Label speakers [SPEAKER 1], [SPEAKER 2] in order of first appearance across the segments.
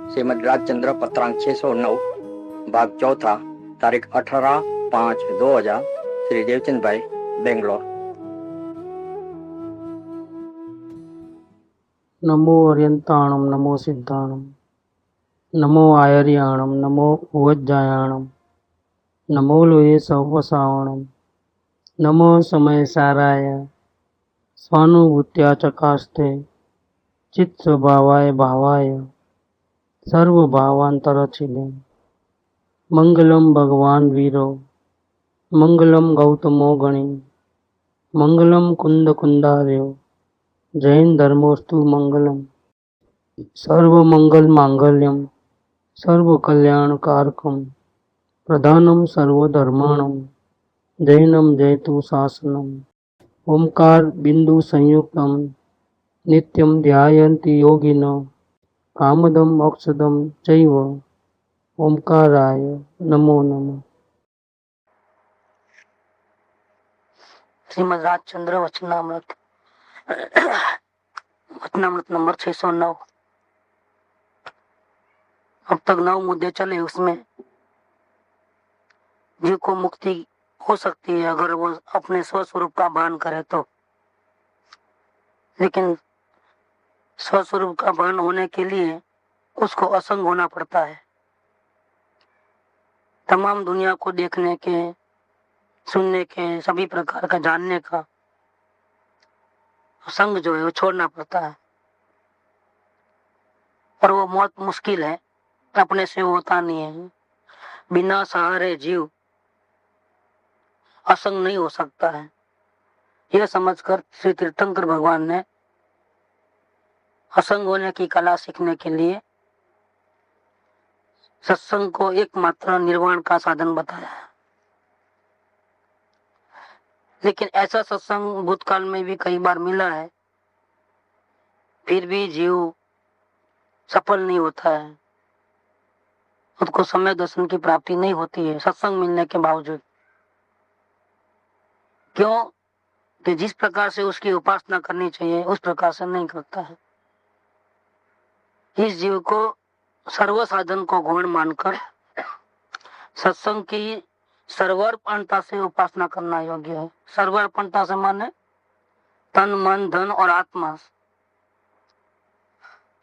[SPEAKER 1] श्रीमद राजचंद्र पत्रांक 609 भाग चौथा तारीख 18/5/2000 श्री देवचंद भाई बेंगलोर।
[SPEAKER 2] नमो अर्यंताणम नमो सिद्धाणम नमो आयर्याणम नमो उवज्जायाणम नमो लोये सवसावणम नमो समय साराय स्वानुभूत्या चकास्ते चित्त स्वभावाय भावाय सर्वभावांतरचिले मंगलम भगवान वीरो मंगलम गौतमो गणी मंगलम कुंद कुंदार्यो जैन धर्मोस्तु मंगलम सर्व मंगल मांगल्यम सर्व कल्याण कारकम प्रधानम सर्वधर्माणम जैनम जयतु शासनम ओंकार बिंदु संयुक्तम नित्यम ध्यायन्ति योगिनो कामदम मोक्षदम चैव ओंकाराय नमो नमः।
[SPEAKER 3] श्रीमद राजचंद्र वचनामृत वचनामृत नंबर 609। अब तक 9 मुद्दे चले, उसमें जीव को मुक्ति हो सकती है अगर वो अपने स्वस्वरूप का भान करे तो, लेकिन स्वस्वरूप का भान होने के लिए उसको असंग होना पड़ता है। तमाम दुनिया को देखने के, सुनने के, सभी प्रकार का जानने का संग जो है वो छोड़ना पड़ता है, और वो बहुत मुश्किल है, अपने से होता नहीं है। बिना सहारे जीव असंग नहीं हो सकता है। यह समझकर श्री तीर्थंकर भगवान ने असंग होने की कला सीखने के लिए सत्संग को एकमात्र निर्वाण का साधन बताया है। लेकिन ऐसा सत्संग भूतकाल में भी कई बार मिला है, फिर भी जीव सफल नहीं होता है, उसको समय दर्शन की प्राप्ति नहीं होती है सत्संग मिलने के बावजूद। क्यों? कि जिस प्रकार से उसकी उपासना करनी चाहिए उस प्रकार से नहीं करता है। इस जीव को सर्व साधन को गौण मानकर सत्संग की सर्वार्पणता से उपासना करना योग्य है। सर्वार्पणता से माने तन, मन, धन और आत्मा।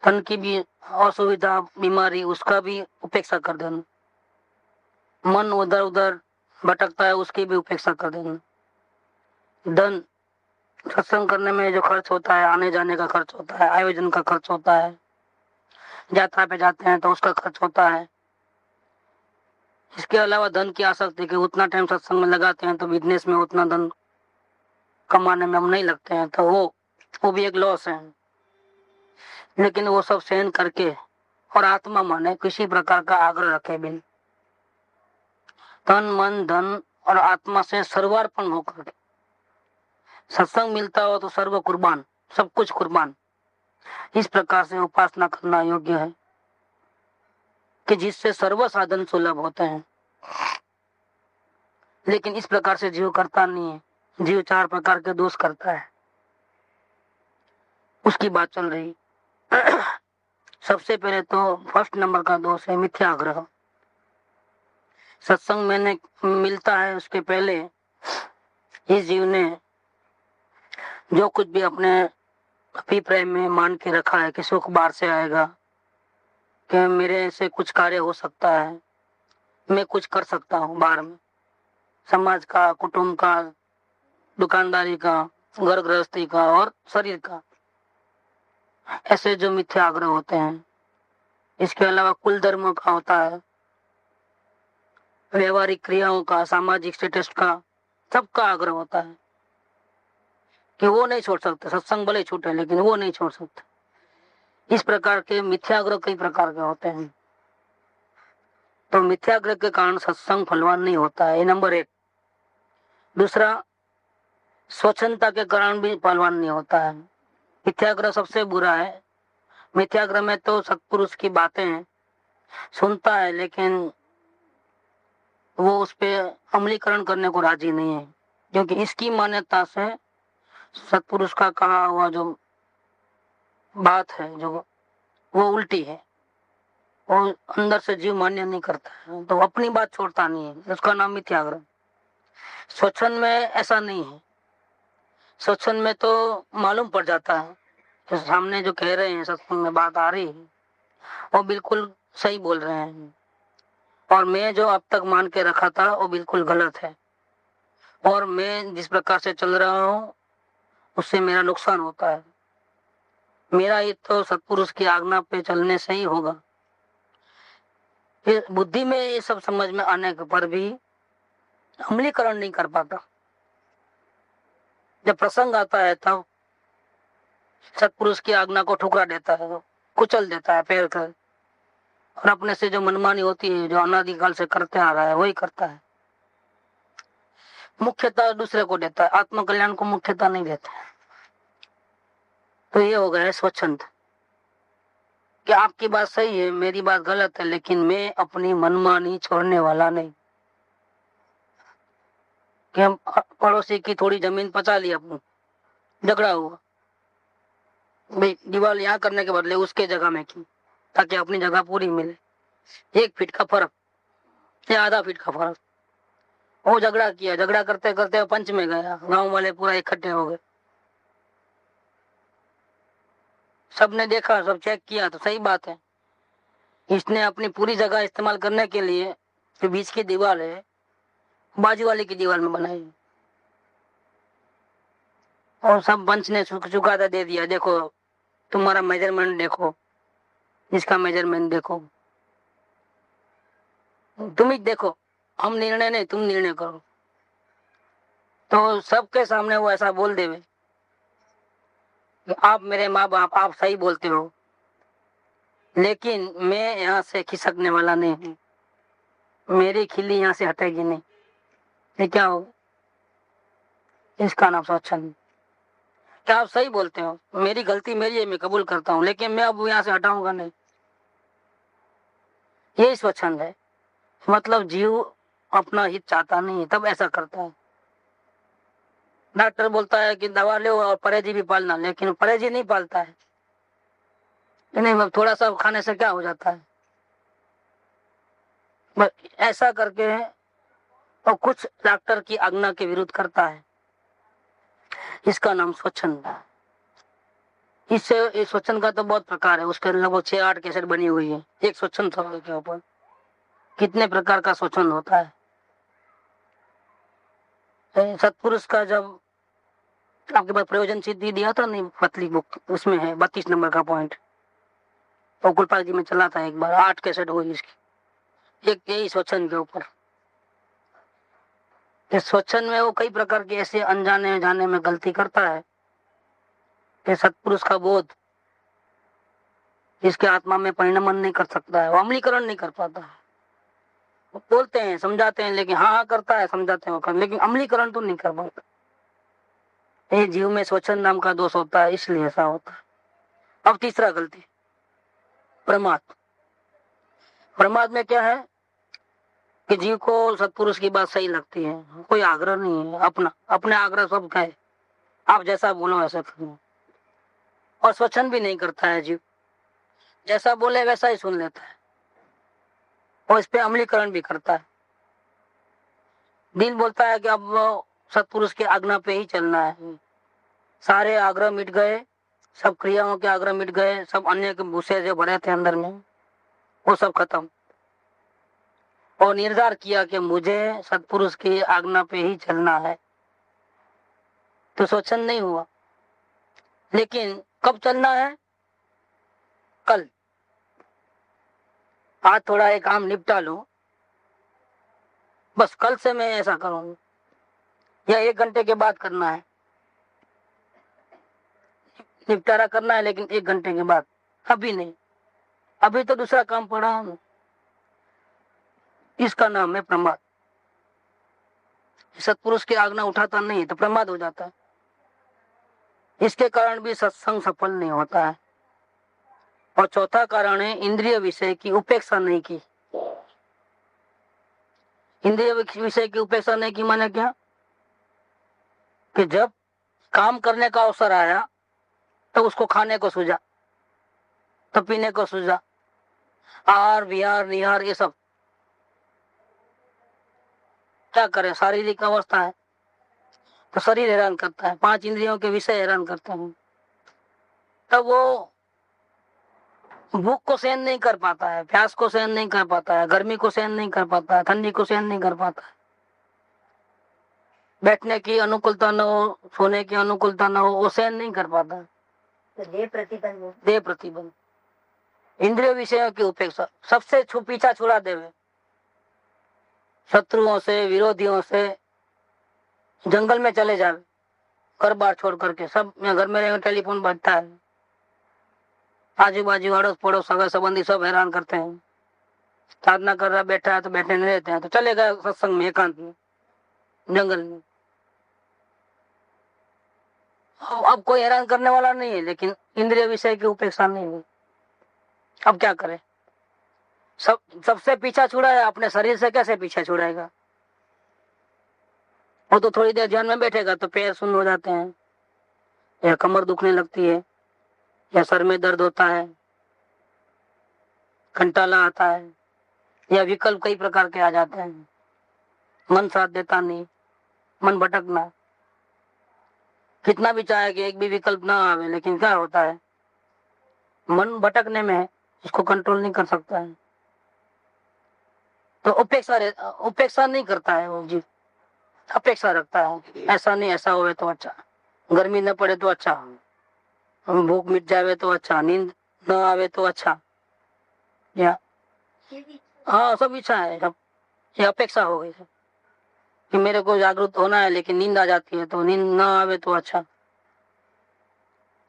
[SPEAKER 3] तन की भी असुविधा, बीमारी, उसका भी उपेक्षा कर देना। मन उधर उधर भटकता है, उसकी भी उपेक्षा कर देना। धन, सत्संग करने में जो खर्च होता है, आने जाने का खर्च होता है, आयोजन का खर्च होता है, यात्रा पे जाते हैं तो उसका खर्च होता है। इसके अलावा धन की आसक्ति कि उतना टाइम सत्संग में लगाते हैं तो बिजनेस में उतना धन कमाने में हम नहीं लगते हैं, तो वो भी एक लॉस है। लेकिन वो सब सहन करके और आत्मा माने किसी प्रकार का आग्रह रखे बिन तन, मन, धन और आत्मा से सर्वार्पण होकर सत्संग मिलता हो तो सर्व कुर्बान, सब कुछ कुर्बान, इस प्रकार से उपासना करना योग्य है कि जिससे सर्व साधन सुलभ होते हैं। लेकिन इस प्रकार से जीव करता नहीं है। जीव 4 प्रकार के दोष करता है, उसकी बात चल रही। सबसे पहले तो फर्स्ट नंबर का दोष है मिथ्याग्रह। सत्संग में मिलता है उसके पहले इस जीव ने जो कुछ भी अपने अभिप्राय में मान के रखा है कि सुख बाहर से आएगा, कि मेरे से कुछ कार्य हो सकता है, मैं कुछ कर सकता हूँ बाहर में, समाज का, कुटुंब का, दुकानदारी का, घर गृहस्थी का और शरीर का, ऐसे जो मिथ्या आग्रह होते हैं। इसके अलावा कुल धर्मों का होता है, व्यवहारिक क्रियाओं का, सामाजिक स्टेटस का, सबका आग्रह होता है कि वो नहीं छोड़ सकते, सत्संग भले छूटे लेकिन वो नहीं छोड़ सकते। इस प्रकार के मिथ्याग्रह कई प्रकार के होते हैं। तो मिथ्याग्रह के कारण सत्संग फलवान नहीं होता है, ये नंबर 1। दूसरा, स्वच्छंदता के कारण भी फलवान नहीं होता है। मिथ्याग्रह सबसे बुरा है। मिथ्याग्रह में तो सत्पुरुष की बातें सुनता है लेकिन वो उस पे अमलीकरण करने को राजी नहीं है, क्योंकि इसकी मान्यता से सत्पुरुष का कहा हुआ जो बात है जो वो उल्टी है। और अंदर से जीव मान्य नहीं करता है तो अपनी बात छोड़ता नहीं है, उसका नाम मिथ्याग्रह। स्वच्छंद में ऐसा नहीं है। स्वच्छंद में तो मालूम पड़ जाता है कि सामने जो कह रहे हैं, सत्संग में बात आ रही है, वो बिल्कुल सही बोल रहे हैं, और मैं जो अब तक मान के रखा था वो बिल्कुल गलत है, और मैं जिस प्रकार से चल रहा हूँ उससे मेरा नुकसान होता है। मेरा ये तो सत्पुरुष की आज्ञा पे चलने से ही होगा। फिर बुद्धि में ये सब समझ में आने के पर भी अमलीकरण नहीं कर पाता। जब प्रसंग आता है तब सत्पुरुष की आज्ञा को ठुकरा देता है, कुचल देता है पैर कर, और अपने से जो मनमानी होती है, जो अनादिकाल से करते आ रहा है, वही करता है। मुख्यता दूसरे को देता है, आत्मकल्याण को मुख्यता नहीं देता है। तो ये हो गया है स्वच्छंद, कि आपकी बात सही है, मेरी बात गलत है, लेकिन मैं अपनी मनमानी छोड़ने वाला नहीं। कि हम पड़ोसी की थोड़ी जमीन पचा ली, अपनी झगड़ा हुआ, भाई दीवार यहाँ करने के बदले उसके जगह में की, ताकि अपनी जगह पूरी मिले। 1 फीट का फर्क या आधा फीट का फर्क, वो झगड़ा किया, झगड़ा करते करते पंच में गया, गांव वाले पूरा इकट्ठे हो गए, सबने देखा, सब चेक किया तो सही बात है। इसने अपनी पूरी जगह इस्तेमाल करने के लिए जो बीच की दीवार है बाजू वाले की दीवार में बनाई, और सब पंच ने चुकाता दे दिया, देखो तुम्हारा मेजरमेंट देखो, इसका मेजरमेंट देखो, तुम ही देखो, हम निर्णय नहीं, तुम निर्णय करो। तो सबके सामने वो ऐसा बोल देवे कि आप मेरे माँ बाप, आप सही बोलते हो, लेकिन मैं यहाँ से खिसकने वाला नहीं हूँ, मेरी खिल्ली यहाँ से हटेगी नहीं। ये क्या हो, इसका नाम स्वच्छंद। क्या आप सही बोलते हो, मेरी गलती मेरी है, मैं कबूल करता हूँ, लेकिन मैं अब यहाँ से हटाऊंगा नहीं। यही स्वच्छंद है। मतलब जीव अपना हित चाहता नहीं है, तब ऐसा करता है। डॉक्टर बोलता है कि दवा लो और परहेजी भी पालना, लेकिन परहेजी नहीं पालता है। नहीं, थोड़ा सा खाने से क्या हो जाता है, बस ऐसा करके और कुछ डॉक्टर की आज्ञा के विरुद्ध करता है। इसका नाम स्वच्छंद है। इससे इस स्वच्छंद का तो बहुत प्रकार है, उसके लगभग 6-8 कैसेट बनी हुई है एक स्वच्छंद के ऊपर। कितने प्रकार का स्वच्छंद होता है। सत्पुरुष का जब आपके पास प्रयोजन सिद्धि दिया था नहीं, पतली बुक, उसमें है 32 नंबर का पॉइंट, और गोपाल जी में चला था एक बार, 8 कैसेट हुई इसकी, एक यही स्वच्छंद के ऊपर। इस स्वच्छंद में वो कई प्रकार के ऐसे अनजाने जाने में गलती करता है कि सत्पुरुष का बोध इसके आत्मा में परिणमन नहीं कर सकता है, वो अमलीकरण नहीं कर पाता है। वो बोलते हैं, समझाते हैं, लेकिन हाँ करता है, समझाते हैं, लेकिन अमलीकरण तो नहीं कर पाता। ये जीव में स्वच्छंद नाम का दोष होता है, इसलिए ऐसा होता है। अब तीसरा गलती, प्रमाद। प्रमाद में क्या है कि जीव को सत्पुरुष की बात सही लगती है, कोई आग्रह नहीं है, अपना अपने आग्रह सब का है, आप जैसा बोलो ऐसा करो, और स्वच्छंद भी नहीं करता है जीव, जैसा बोले वैसा ही सुन लेता है, और इस पे अमलीकरण भी करता है। दिल बोलता है कि अब सत्पुरुष की आज्ञा पे ही चलना है, सारे आग्रह मिट गए, सब क्रियाओं के आग्रह मिट गए, सब अन्य के भूसे जो भरे थे अंदर में वो सब खत्म, और निर्धार किया कि मुझे सत्पुरुष की आज्ञा पे ही चलना है। तो स्वच्छंद नहीं हुआ। लेकिन कब चलना है, कल, आज थोड़ा एक काम निपटा लो, बस कल से मैं ऐसा करूंगा, या 1 घंटे के बाद करना है, निपटारा करना है, लेकिन 1 घंटे के बाद, अभी नहीं, अभी तो दूसरा काम पड़ा हूं। इसका नाम है प्रमाद। सत्पुरुष की आज्ञा उठाता नहीं तो प्रमाद हो जाता है। इसके कारण भी सत्संग सफल नहीं होता है। और चौथा कारण है इंद्रिय विषय की उपेक्षा नहीं की। इंद्रिय विषय की उपेक्षा नहीं की माने क्या, कि जब काम करने का अवसर आया तो उसको खाने को सूझा, तो पीने को सूझा, आहार विहार निहार ये सब क्या करें, शारीरिक अवस्था है तो शरीर हैरान करता है, 5 इंद्रियों के विषय हैरान करते हैं। तब वो भूख को सहन नहीं कर पाता है, प्यास को सहन नहीं कर पाता है, गर्मी को सहन नहीं कर पाता है, ठंडी को सहन नहीं कर पाता है। बैठने की अनुकूलता न हो, सोने की अनुकूलता न हो, वो सहन नहीं कर पाता है।
[SPEAKER 4] तो देह प्रतिबंध
[SPEAKER 3] देह प्रतिबंध, इंद्रिय विषयों की उपेक्षा, सबसे पीछा छुड़ा देवे, शत्रुओं से, विरोधियों से जंगल में चले जावे, घर बार छोड़ करके। सब घर में रहेंगे, टेलीफोन बजता है, आजू बाजू अड़ोस पड़ोस सगा संबंधी सब हैरान करते हैं। साधना कर रहा बैठा है तो बैठे नहीं रहते हैं, तो चले गए सत्संग में, एकांत में, जंगल में। अब कोई हैरान करने वाला नहीं है, लेकिन इंद्रिय विषय की उपेक्षा नहीं हुई। अब क्या करे, सबसे पीछा छुड़ा है, अपने शरीर से कैसे पीछा छुड़ाएगा? वो तो थोड़ी देर ध्यान में बैठेगा तो पैर सुन्न हो जाते हैं, या कमर दुखने लगती है, या सर में दर्द होता है, कंटाला आता है, या विकल्प कई प्रकार के आ जाते हैं, मन साथ देता नहीं, मन भटकना। कितना भी चाहे कि एक भी विकल्प ना आवे, लेकिन क्या होता है, मन भटकने में है, उसको कंट्रोल नहीं कर सकता है। तो उपेक्षा नहीं करता है वो जीव, अपेक्षा रखता है, ऐसा नहीं ऐसा होवे तो अच्छा, गर्मी न पड़े तो अच्छा, भूख मिट जावे तो अच्छा, नींद न आवे तो अच्छा, या हाँ सब इच्छा है, सब ये अपेक्षा हो गई सब कि मेरे को जागरूक होना है, लेकिन नींद आ जाती है तो नींद न आवे तो अच्छा।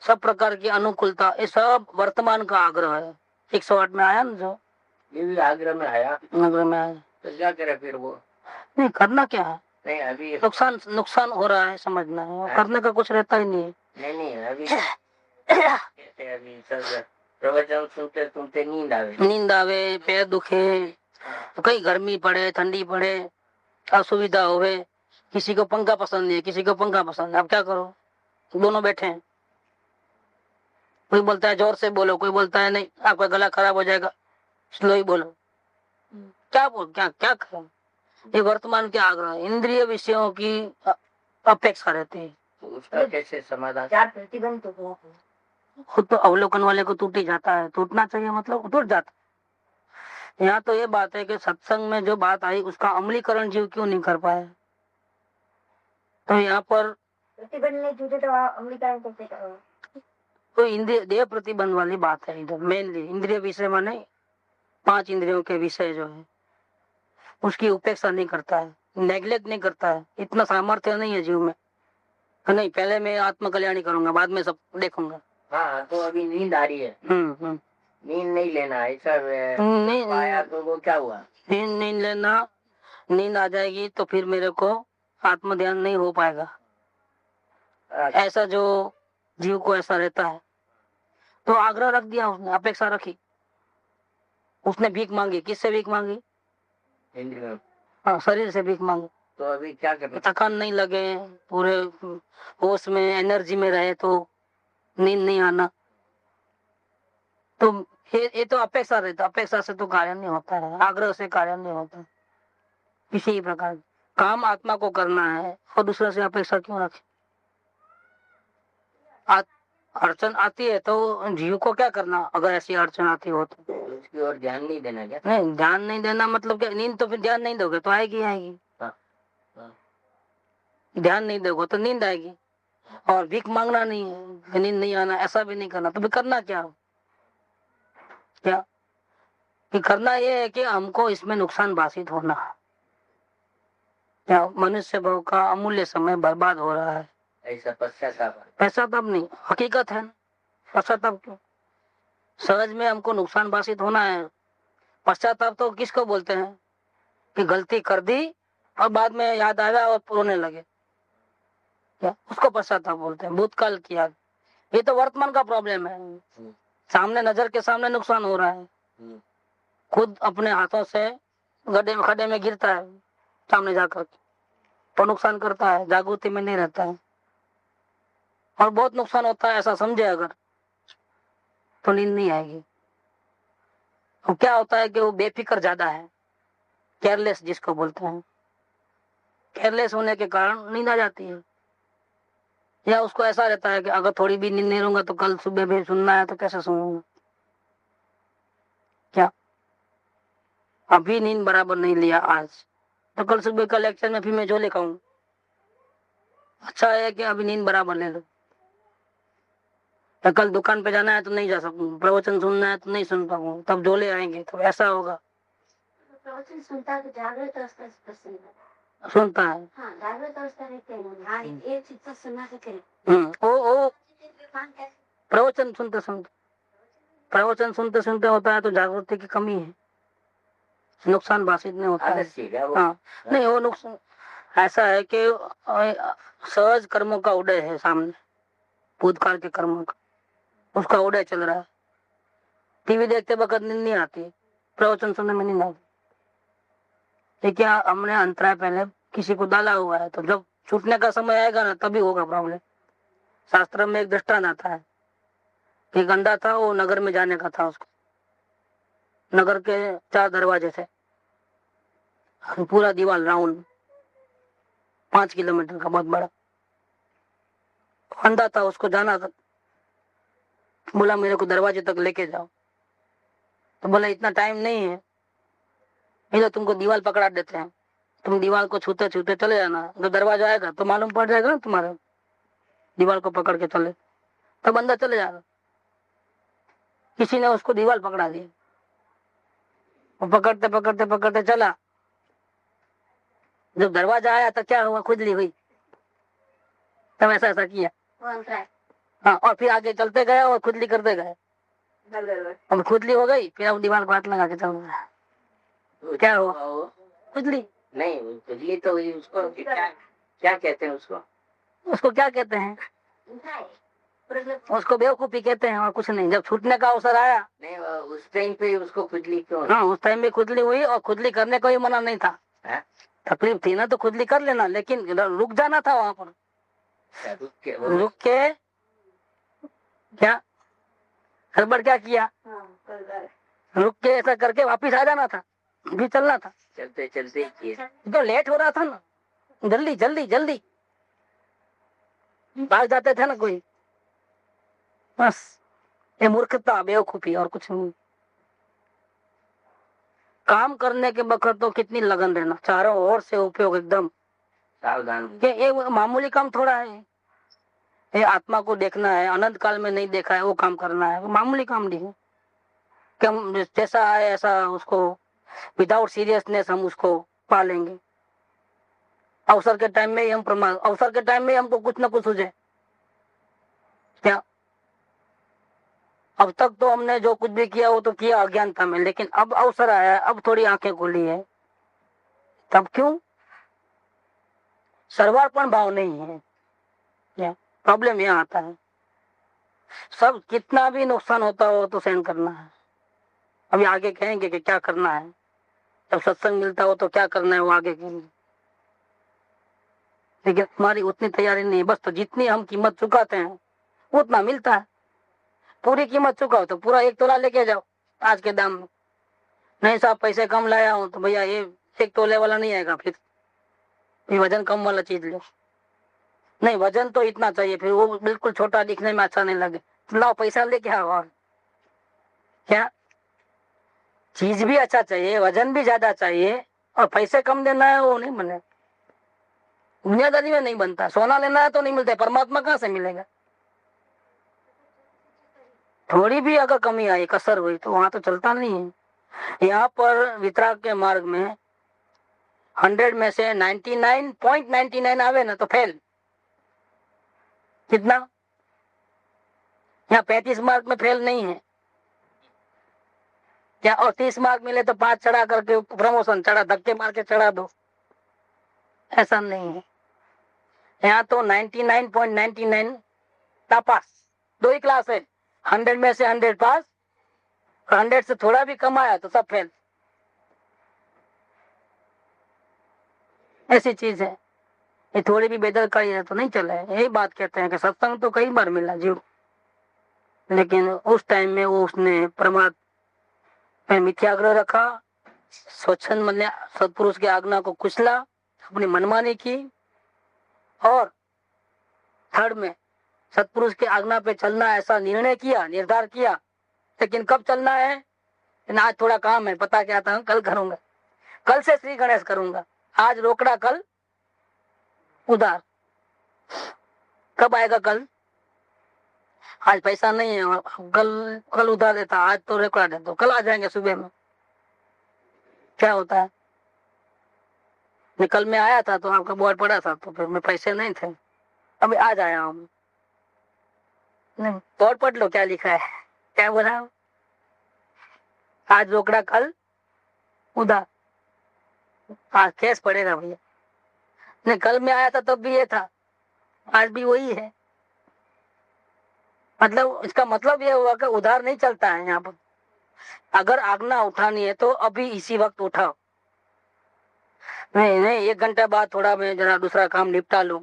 [SPEAKER 3] सब प्रकार की अनुकूलता, ये सब वर्तमान का आग्रह है। 108 में आया ना, जो
[SPEAKER 1] ये भी आग्रह में आया,
[SPEAKER 3] आग्रह में आया,
[SPEAKER 1] तो क्या करे फिर वो?
[SPEAKER 3] नहीं करना क्या है,
[SPEAKER 1] नहीं अभी
[SPEAKER 3] नुकसान हो रहा है, समझना है, करने का कुछ रहता ही नहीं है।
[SPEAKER 1] नहीं अभी अभी सब प्रवचन सुनते नींद आवे,
[SPEAKER 3] पैर दुखे, तो कहीं गर्मी पड़े, ठंडी पड़े, असुविधा होवे, किसी को पंखा पसंद नहीं है, किसी को पंखा पसंद है, अब क्या करो, दोनों बैठे हैं। कोई बोलता है जोर से बोलो, कोई बोलता है नहीं आपका गला खराब हो जाएगा, स्लो ही बोलो। क्या करें, ये वर्तमान के आग्रह, इंद्रिय विषयों की अपेक्षा रहती है।
[SPEAKER 1] उसका कैसे समाधान?
[SPEAKER 4] चार प्रतिबंध तो क्या है?
[SPEAKER 3] खुद तो अवलोकन वाले को टूट ही जाता है, टूटना चाहिए मतलब टूट जाता है। यहाँ तो ये बात है कि सत्संग में जो बात आई उसका अमलीकरण जीव क्यों नहीं कर पाया, तो यहाँ पर
[SPEAKER 4] प्रतिबंध नहीं टूटे तो अमलीकरण कैसे करो?
[SPEAKER 3] तो इंद्रिय देह प्रतिबंध वाली बात है इधर, मेनली इंद्रिय विषय में नहीं, 5 इंद्रियों के विषय जो है उसकी उपेक्षा नहीं करता है, नेग्लेक्ट नहीं करता है। इतना सामर्थ्य नहीं है जीव में, नहीं पहले मैं आत्म कल्याणी करूंगा, बाद में सब देखूंगा।
[SPEAKER 1] हाँ तो अभी नींद आ रही है, नींद नहीं लेना ऐसा
[SPEAKER 3] नहीं
[SPEAKER 1] पाया तो वो क्या हुआ?
[SPEAKER 3] नींद नहीं लेना, नींद आ जाएगी तो फिर मेरे को आत्म ध्यान नहीं हो पाएगा। ऐसा जो जीव को ऐसा रहता है, तो आग्रह रख दिया उसने, अपेक्षा रखी, उसने भीख मांगी, किससे भीख मांगी? हाँ शरीर से भीख मांगी।
[SPEAKER 1] तो अभी क्या करना?
[SPEAKER 3] थकान नहीं लगे, पूरे होश में एनर्जी में रहे, तो नींद नहीं आना, तो ये तो अपेक्षा रहता, अपेक्षा से तो कार्य नहीं होता है, आग्रह से कार्य नहीं होता। किसी प्रकार काम आत्मा को करना है और दूसरे से अपेक्षा क्यों रखे? अड़चन आती है तो जीव को क्या करना, अगर ऐसी अड़चन आती हो तो
[SPEAKER 1] उसकी ओर ध्यान नहीं देना क्या?
[SPEAKER 3] नहीं, ध्यान नहीं देना मतलब क्या, नींद तो फिर ध्यान नहीं दोगे तो आएगी। ध्यान नहीं दोगे तो नींद आएगी, और भीख मांगना नहीं है, नींद नहीं आना, ऐसा भी नहीं करना, तो भी करना क्या कि करना ये है कि हमको इसमें नुकसान भाषित होना, क्या मनुष्य भाव का अमूल्य समय बर्बाद हो रहा है,
[SPEAKER 1] ऐसा
[SPEAKER 3] पश्चाताप नहीं, हकीकत है ना। पश्चाताप क्यों? सहज में हमको नुकसान भाषित होना है। पश्चाताप तो किसको बोलते हैं कि गलती कर दी और बाद में याद आया और रोने लगे, क्या उसको पश्चाताप बोलते हैं, भूतकाल की याद। ये तो वर्तमान का प्रॉब्लम है, सामने नजर के सामने नुकसान हो रहा है, खुद अपने हाथों से खड्डे में गिरता है सामने जाकर, तो नुकसान करता है, जागृति में नहीं रहता है, और बहुत नुकसान होता है, ऐसा समझे अगर तो नींद नहीं आएगी। वो क्या होता है कि वो बेफिक्र ज्यादा है, केयरलेस जिसको बोलते हैं। केयरलेस होने के कारण नींद आ जाती है, या उसको ऐसा रहता है कि अगर थोड़ी भी नींद नहीं लूंगा तो कल सुबह भी सुनना है तो कैसे सुनूंगा। क्या अभी नींद बराबर नहीं लिया आज, तो कल सुबह का लेक्चर में फिर मैं जो लेकर आऊं। अच्छा है कि अभी नींद बराबर ले लो। तो कल दुकान पे जाना है तो नहीं जा सकूं, प्रवचन सुनना है तो नहीं सुन पाऊंगा, तब झोले आएंगे तो ऐसा होगा।
[SPEAKER 4] प्रवचन सुनता है तो जागृत अवस्था से प्रसन्न है।
[SPEAKER 3] सुनता है,
[SPEAKER 4] हाँ, जागृत अवस्था रहते हैं। हाँ, ये चीज तो सुनना से करें।
[SPEAKER 3] वो प्रवचन सुनते सुनते होता है तो जागृति की कमी है, नुकसान भाषित नहीं होता है। हाँ, नहीं वो नुकसान ऐसा है कि सहज कर्मों का उदय है सामने, भूतकाल के कर्मों का, उसका उदय चल रहा है। टीवी देखते वक्त नींद नहीं आती, प्रवचन सुनने में नींद आती। क्या हमने अंतराय पहले किसी को डाला हुआ है, तो जब छूटने का समय आएगा ना तभी होगा प्रॉब्लम। शास्त्र में एक दृष्टांत आता है कि गंदा था, वो नगर में जाने का था, उसको नगर के 4 दरवाजे थे, पूरा दीवार राउंड 5 किलोमीटर का बहुत बड़ा अंधा था, उसको जाना था। बोला मेरे को दरवाजे तक लेके जाओ, तो बोला इतना टाइम नहीं है, ये तुमको दीवार पकड़ा देते हैं, तुम दीवार को छूते छूते चले जाना, जब दरवाजा आएगा तो मालूम पड़ जाएगा ना तुम्हारे, दीवार को पकड़ के चले तब अंदर चले जाएगा। किसी ने उसको दीवार पकड़ा दिया, वो पकड़ते पकड़ते पकड़ते चला, जब दरवाजा आया तो क्या हुआ, खुजली हुई, तब ऐसा ऐसा किया। हाँ, और फिर आगे चलते गए और खुजली करते गए, अब खुजली हो गई, फिर अब दीवार को हाथ लगा के चल रहा। क्या हुआ, खुजली
[SPEAKER 5] नहीं, खुजली तो हुई, उसको क्या कहते हैं,
[SPEAKER 3] उसको क्या कहते हैं, उसको बेवकूफी कहते हैं और कुछ नहीं। जब छूटने का अवसर आया,
[SPEAKER 5] नहीं उस टाइम पे उसको खुजली क्यों?
[SPEAKER 3] हाँ, उस टाइम में खुजली हुई, और खुजली करने को ही मना नहीं था। तकलीफ थी ना तो खुजली कर लेना, लेकिन रुक जाना था वहां पर। रुक के क्या गड़बड़ क्या किया, रुक के ऐसा करके वापिस आ जाना था, भी चलना था,
[SPEAKER 5] चलते चलते किए।
[SPEAKER 3] तो लेट हो रहा था ना, जल्दी जल्दी जल्दी भाग जाते थे ना कोई, बस ये मूर्खता, बेवकूफी और कुछ नहीं। काम करने के वक्त तो कितनी लगन रहना, चारों ओर से उपयोग एकदम
[SPEAKER 5] सावधान।
[SPEAKER 3] ये मामूली काम थोड़ा है, ये आत्मा को देखना है, अनंत काल में नहीं देखा है वो काम करना है, वो मामूली काम नहीं है कि हम जैसा है ऐसा उसको विदाउट सीरियसनेस हम उसको पालेंगे। अवसर के टाइम में ही हम प्रमाण, अवसर के टाइम में हमको कुछ ना कुछ सूझे क्या। अब तक तो हमने जो कुछ भी किया वो तो किया अज्ञानता में, लेकिन अब अवसर आया है, अब थोड़ी आंखें खुली है, तब क्यों सर्वार्पण भाव नहीं है, क्या प्रॉब्लम यहाँ आता है। सब कितना भी नुकसान होता हो तो सहन करना है। अभी आगे कहेंगे कि क्या करना है, जब सत्संग मिलता हो तो क्या करना है वो आगे कहेंगे, लेकिन हमारी उतनी तैयारी नहीं है। बस तो जितनी हम कीमत चुकाते हैं उतना मिलता है, पूरी कीमत चुकाओ तो पूरा 1 तोला लेके जाओ आज के दाम में। नहीं साहब पैसे कम लाया हूं तो भैया ये 1 तोले वाला नहीं आएगा, फिर वजन कम वाला चीज लो। नहीं वजन तो इतना चाहिए, फिर वो बिल्कुल छोटा दिखने में अच्छा नहीं लगे, तो लाओ पैसा लेके आओ। और क्या चीज भी अच्छा चाहिए, वजन भी ज्यादा चाहिए, और पैसे कम देना है वो नहीं बने, दुनियादारी में नहीं बनता। सोना लेना है तो नहीं मिलता, परमात्मा कहाँ से मिलेगा। थोड़ी भी अगर कमी आई, कसर हुई, तो वहां तो चलता नहीं है। यहाँ पर वितराग के मार्ग में 100 में से 99.99 आवे ना तो फेल। कितना, यहाँ 35 मार्क में फेल नहीं है क्या, और 30 मार्क मिले तो 5 चढ़ा करके प्रमोशन, चढ़ा धक्के मार के चढ़ा दो, ऐसा नहीं है। यहाँ तो 99.99 पास, 2 ही क्लास है, 100 में से 100 पास, 100 से थोड़ा भी कम आया तो सब फेल, ऐसी चीज है। ये थोड़ी भी बेदरकारी है तो नहीं चला है। यही बात कहते हैं कि सत्संग तो कई बार मिला जीव, लेकिन उस टाइम में वो उसने प्रमाद मैं मिथ्याग्रह रखा, स्वच्छंद मन सत्पुरुष की आज्ञा को कुचला, अपनी मनमानी की, और थर्ड में सत्पुरुष की आज्ञा पे चलना ऐसा निर्णय किया, निर्धार किया। लेकिन कब चलना है? आज थोड़ा काम है, पता क्या था, कल करूंगा, कल से श्री गणेश करूंगा, आज रोकड़ा कल उधार। कब आएगा कल? आज पैसा नहीं है, कल उधार देता, आज तो रोकड़ा देता, कल आ जाएंगे सुबह में। क्या होता है? मैं कल में आया था तो आपका बोर्ड पड़ा था, तो फिर मैं पैसे नहीं थे, अभी आज आया हूँ। नहीं, बोर्ड पढ़ लो क्या लिखा है, क्या बोला, आज रोकड़ा कल उधार, आज केस पड़ेगा भैया। नहीं, कल में आया था तब भी ये था, आज भी वही है। मतलब इसका मतलब ये हुआ कि उधार नहीं चलता है यहाँ पर। अगर आज्ञा उठानी है तो अभी इसी वक्त उठाओ। नहीं नहीं, 1 घंटा बाद थोड़ा मैं जरा दूसरा काम निपटा लूं,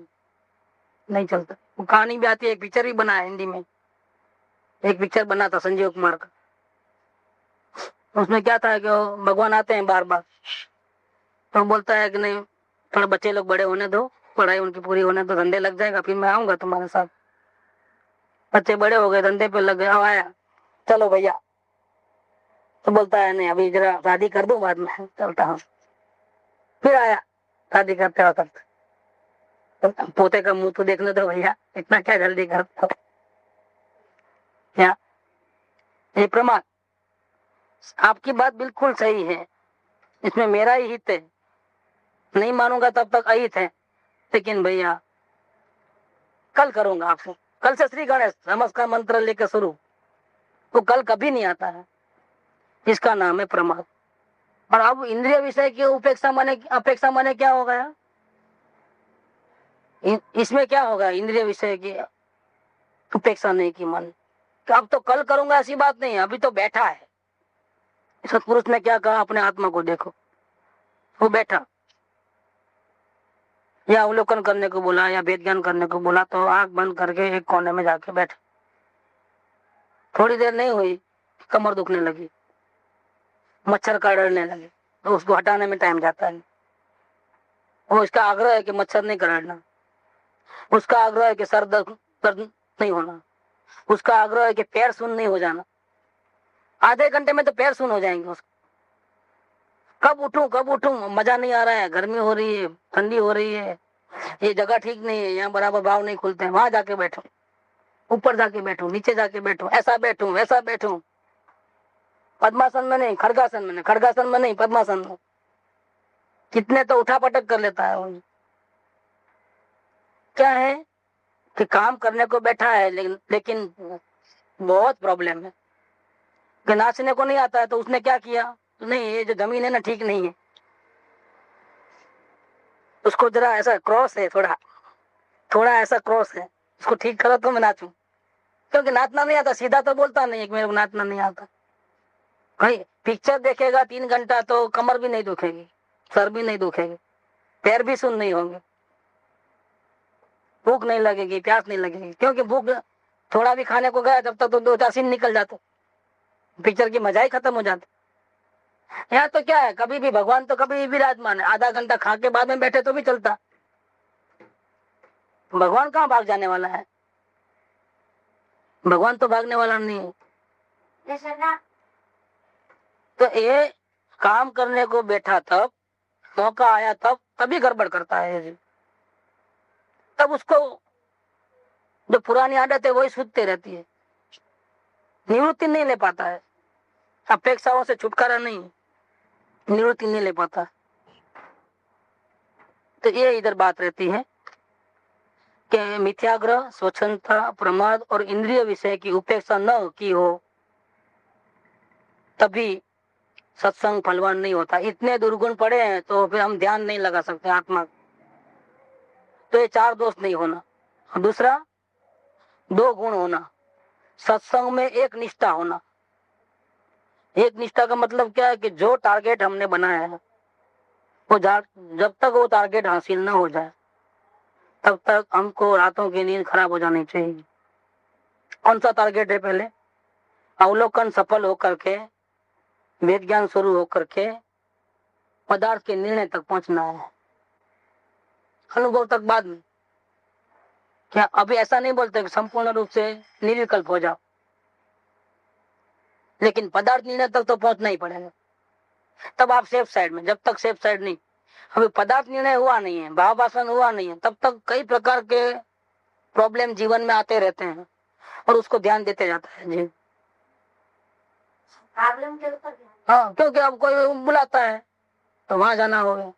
[SPEAKER 3] नहीं चलता। वो कहानी भी आती है, एक पिक्चर भी बना है हिंदी में, एक पिक्चर बना था संजीव कुमार का। उसमें क्या था कि भगवान आते हैं बार बार, तो बोलता है कि नहीं, थोड़ा बच्चे लोग बड़े होने दो, पढ़ाई उनकी पूरी होने दो, धंधे लग जाएगा, फिर मैं आऊंगा तुम्हारे साथ। बच्चे बड़े हो गए, धंधे पे लग गए, अब आया, चलो भैया। तो बोलता है नहीं, अभी जरा शादी कर दूं, बाद में चलता हूँ। फिर आया, शादी करते वक्त, तो पोते का मुंह तो देखने दो भैया, इतना क्या जल्दी करते हो। ये प्रमाद, आपकी बात बिल्कुल सही है, इसमें मेरा ही हित है, नहीं मानूंगा तब तक अहित है। लेकिन भैया कल करूंगा आपसे, कल से श्री गणेश नमस्कार मंत्र लेकर शुरू, वो कल कभी नहीं आता है, इसका नाम है प्रमाद। और अब इंद्रिय विषय की अपेक्षा माने क्या हो गया? इसमें क्या होगा? इंद्रिय विषय की उपेक्षा नहीं की मन, तो अब तो कल करूंगा ऐसी बात नहीं है, अभी तो बैठा है। सत्पुरुष ने क्या कहा? अपने आत्मा को देखो, वो बैठा, या अवलोकन करने को बोला, या वेद ज्ञान करने को बोला, तो आंख बंद करके एक कोने में जाके बैठे। थोड़ी देर नहीं हुई, कमर दुखने लगी, मच्छर करड़ने लगे, तो उसको हटाने में टाइम जाता है। वो इसका आग्रह है कि मच्छर नहीं करड़ना, उसका आग्रह है कि सर दर्द नहीं होना, उसका आग्रह है कि पैर सुन नहीं हो जाना। आधे घंटे में तो पैर सुन हो जाएंगे उसको। कब उठूं, मजा नहीं आ रहा है, गर्मी हो रही है, ठंडी हो रही है, ये जगह ठीक नहीं है, यहाँ बराबर भाव नहीं खुलते हैं, वहां जाके बैठो, ऊपर जाके बैठो, नीचे जाके बैठो, ऐसा बैठूं वैसा बैठूं, पद्मासन में नहीं, खड़गासन में नहीं, खड़गासन में नहीं, पद्मासन में। कितने तो उठा पटक कर लेता है वो। क्या है कि काम करने को बैठा है, लेकिन बहुत प्रॉब्लम है कि नाचने को नहीं आता है, तो उसने क्या किया? नहीं, ये जो जमीन है ना ठीक नहीं है, उसको जरा ऐसा क्रॉस है, थोड़ा ऐसा क्रॉस है, उसको ठीक करो तो मैं नाचूं। क्योंकि नाचना नहीं आता, सीधा तो बोलता नहीं है कि मेरे को नाचना नहीं आता। कहीं पिक्चर देखेगा 3 घंटा तो कमर भी नहीं दुखेगी, सर भी नहीं दुखेगी, पैर भी सुन नहीं होंगे, भूख नहीं लगेगी, प्यास नहीं लगेगी। क्योंकि भूख थोड़ा भी खाने को गया जब तक तो 2-4 सीन निकल जाते, पिक्चर की मजा ही खत्म हो जाती। यहाँ तो क्या है, कभी भी भगवान तो कभी भी विराजमान है, आधा घंटा खा के बाद में बैठे तो भी चलता। भगवान कहाँ भाग जाने वाला है? भगवान तो भागने वाला नहीं है।
[SPEAKER 4] जैसे ना
[SPEAKER 3] तो ये काम करने को बैठा, तब मौका आया, तभी गड़बड़ करता है जी। तब उसको जो पुरानी आदत है वही सूझते रहती है, निवृत्ति नहीं ले पाता है, अपेक्षाओं से छुटकारा नहीं, निवृत्ति नहीं ले पाता। तो ये इधर बात रहती है कि मिथ्याग्रह, स्वच्छंदता, प्रमाद और इंद्रिय विषय की उपेक्षा न की हो, तभी सत्संग फलवान नहीं होता। इतने दुर्गुण पड़े हैं तो फिर हम ध्यान नहीं लगा सकते आत्मा। तो ये 4 दोष नहीं होना। दूसरा, 2 गुण होना, सत्संग में एक निष्ठा होना। एक निष्ठा का मतलब क्या है कि जो टारगेट हमने बनाया है वो जब तक वो टारगेट हासिल ना हो जाए तब तक हमको रातों की नींद खराब हो जानी चाहिए। कौन सा टारगेट है? पहले अवलोकन सफल होकर के वेद ज्ञान शुरू होकर के पदार्थ के निर्णय तक पहुंचना है, अनुभव तक बाद में। क्या अभी ऐसा नहीं बोलते कि संपूर्ण रूप से निर्विकल्प हो जाओ, लेकिन पदार्थ निर्णय तक तो पहुंचना ही पड़ेगा, तब आप सेफ साइड में। जब तक सेफ साइड नहीं, अभी पदार्थ निर्णय हुआ नहीं है, भाव भाषण हुआ नहीं है, तब तक कई प्रकार के प्रॉब्लम जीवन में आते रहते हैं और उसको ध्यान देते जाता है जी।
[SPEAKER 4] प्रॉब्लम के ऊपर
[SPEAKER 3] हाँ, क्योंकि अब कोई बुलाता है तो वहां जाना होगा,